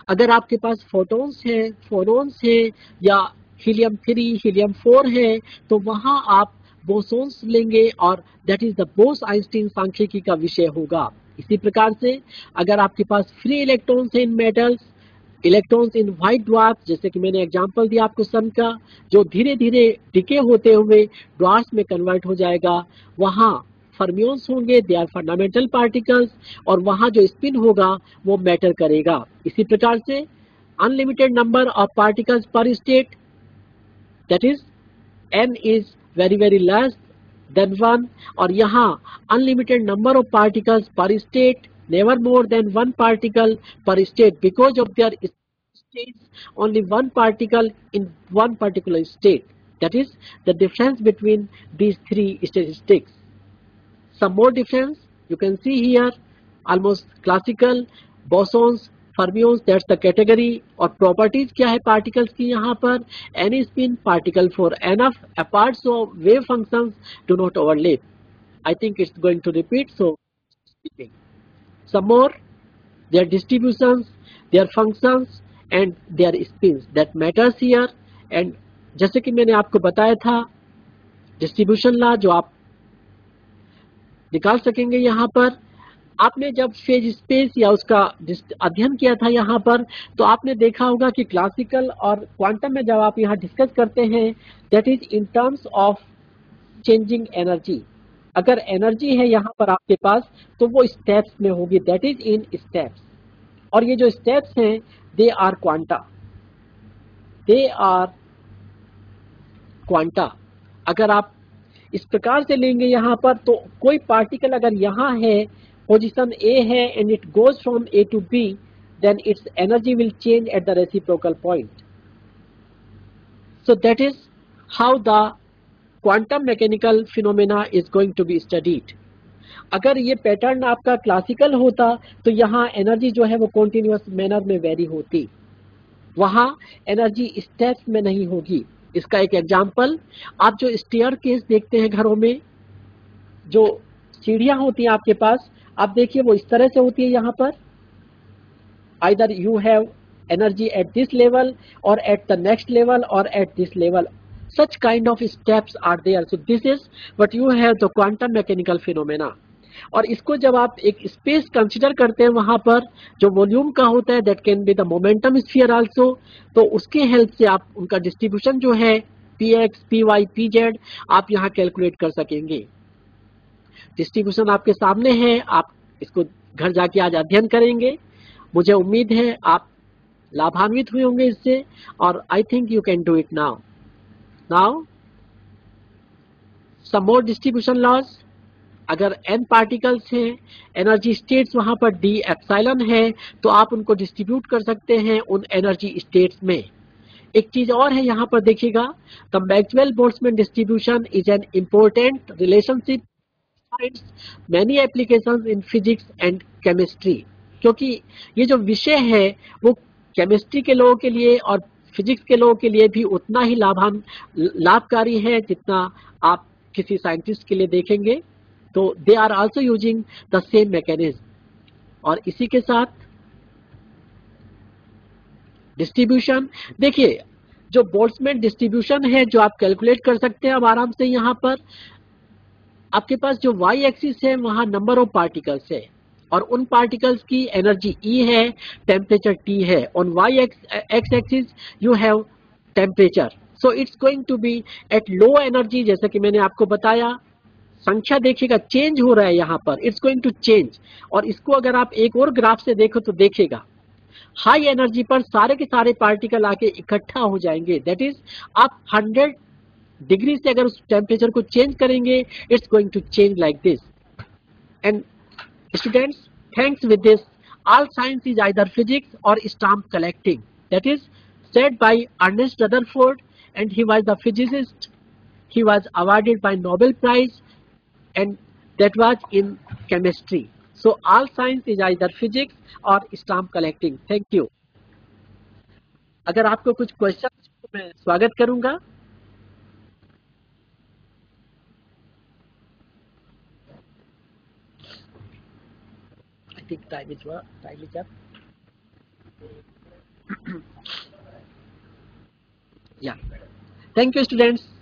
अगर आपके पास फोटॉन्स है, फोरॉन्स है या हीलियम 3, हीलियम 4 है तो वहां आप बोसोन्स लेंगे और that is the Bose Einstein सांख्यिकी का विषय होगा। इसी प्रकार से अगर आपके पास फ्री इलेक्ट्रॉन्स है in metals, electrons in white dwarf, जैसे कि मैंने एग्जांपल दिया आपको सन का, जो धीरे धीरे डिके होते हुए ड्वार्फ में कन्वर्ट हो जाएगा, वहां फर्मियोन्स होंगे, दे आर फंडामेंटल पार्टिकल्स, और वहां जो स्पिन होगा वो मैटर करेगा। इसी प्रकार से अनलिमिटेड नंबर ऑफ पार्टिकल्स पर state, that is n is very less than 1, और यहाँ unlimited number of particles per state, never more than one particle per state, because of their states only one particle in one particular state, that is the difference between these three statistics. Some more difference you can see here, almost classical, bosons, fermions, that's the category, और properties क्या है particles की यहाँ पर, any spin particle for enough apart so wave functions do not overlap. I think it's going to repeat, so some more, their distributions, their functions and their spins that matters here. And जैसे कि मैंने आपको बताया था डिस्ट्रीब्यूशन लॉ जो आप निकाल सकेंगे यहाँ पर, आपने जब फेज स्पेस या उसका अध्ययन किया था यहाँ पर तो आपने देखा होगा कि क्लासिकल और क्वांटम में जब आप यहाँ डिस्कस करते हैं that is in terms of changing energy. अगर एनर्जी है यहाँ पर आपके पास तो वो स्टेप्स में होगी, दैट इज इन स्टेप्स, और ये जो स्टेप्स हैं they are quanta, they are quanta. अगर आप इस प्रकार से लेंगे यहाँ पर तो कोई पार्टिकल अगर यहाँ है, पोजीशन A है and it goes from A to B, then its energy will change at the reciprocal point. So that is how the quantum mechanical phenomena is going to be studied. अगर ये पैटर्न आपका क्लासिकल होता तो यहाँ एनर्जी जो है वो कॉन्टिन्यूअस मैनर में वेरी होती, वहां एनर्जी स्टेप्स में नहीं होगी। इसका एक एग्जाम्पल, आप जो स्टेयर केस देखते हैं घरों में, जो सीढ़ियां होती हैं आपके पास, आप देखिए वो इस तरह से होती है यहाँ पर, either you have energy at this level और एट द नेक्स्ट लेवल और at this level, such kind of steps are there. So this is what you have the quantum mechanical phenomena. और इसको जब आप एक स्पेस कंसिडर करते हैं वहां पर जो वॉल्यूम का होता है, that can be the momentum sphere also, तो उसके हेल्प से आप उनका डिस्ट्रीब्यूशन जो है px, py, pz आप यहाँ कैलकुलेट कर सकेंगे। डिस्ट्रीब्यूशन आपके सामने है, आप इसको घर जाके आज अध्ययन करेंगे। मुझे उम्मीद है आप लाभान्वित हुए होंगे इससे, और I think you can do it now. Now some more distribution laws. अगर n पार्टिकल्स हैं, एनर्जी स्टेट्स वहां पर d एप्सिलॉन है, तो आप उनको डिस्ट्रीब्यूट कर सकते हैं उन एनर्जी स्टेट्स में। एक चीज और है यहाँ पर देखिएगा, the Maxwell Boltzmann distribution is an important relationship many applications in physics and chemistry, क्योंकि ये जो विषय है वो केमिस्ट्री के लोगों के लिए और फिजिक्स के लोगों के लिए भी उतना ही लाभकारी है जितना आप किसी साइंटिस्ट के लिए देखेंगे। तो they are also using the same mechanism. और इसी के साथ डिस्ट्रीब्यूशन देखिए, जो बोल्ट्जमैन डिस्ट्रीब्यूशन है जो आप कैलकुलेट कर सकते हैं अब आराम से। यहाँ पर आपके पास जो वाई एक्सिस है वहां नंबर ऑफ पार्टिकल्स है और उन पार्टिकल्स की एनर्जी E है, टेम्परेचर T है। On Y X axis you have temperature, so it's going to be at low energy. जैसे कि मैंने आपको बताया, संख्या देखिएगा चेंज हो रहा है यहाँ पर, इट्स गोइंग टू चेंज। और इसको अगर आप एक और ग्राफ से देखो तो देखिएगा हाई एनर्जी पर सारे के सारे पार्टिकल आके इकट्ठा हो जाएंगे, दैट इज आप 100 डिग्री से अगर उस टेम्परेचर को चेंज करेंगे, it's going to change like this. And students, thanks with this all science is either physics or stamp collecting, that is said by Ernest Rutherford, and he was the physicist. He was awarded by Nobel Prize, and that was in chemistry. So all science is either physics or stamp collecting. Thank you. अगर आपको कुछ क्वेश्चन तो मैं स्वागत करूंगा. I think time is up. Yeah. Thank you, students.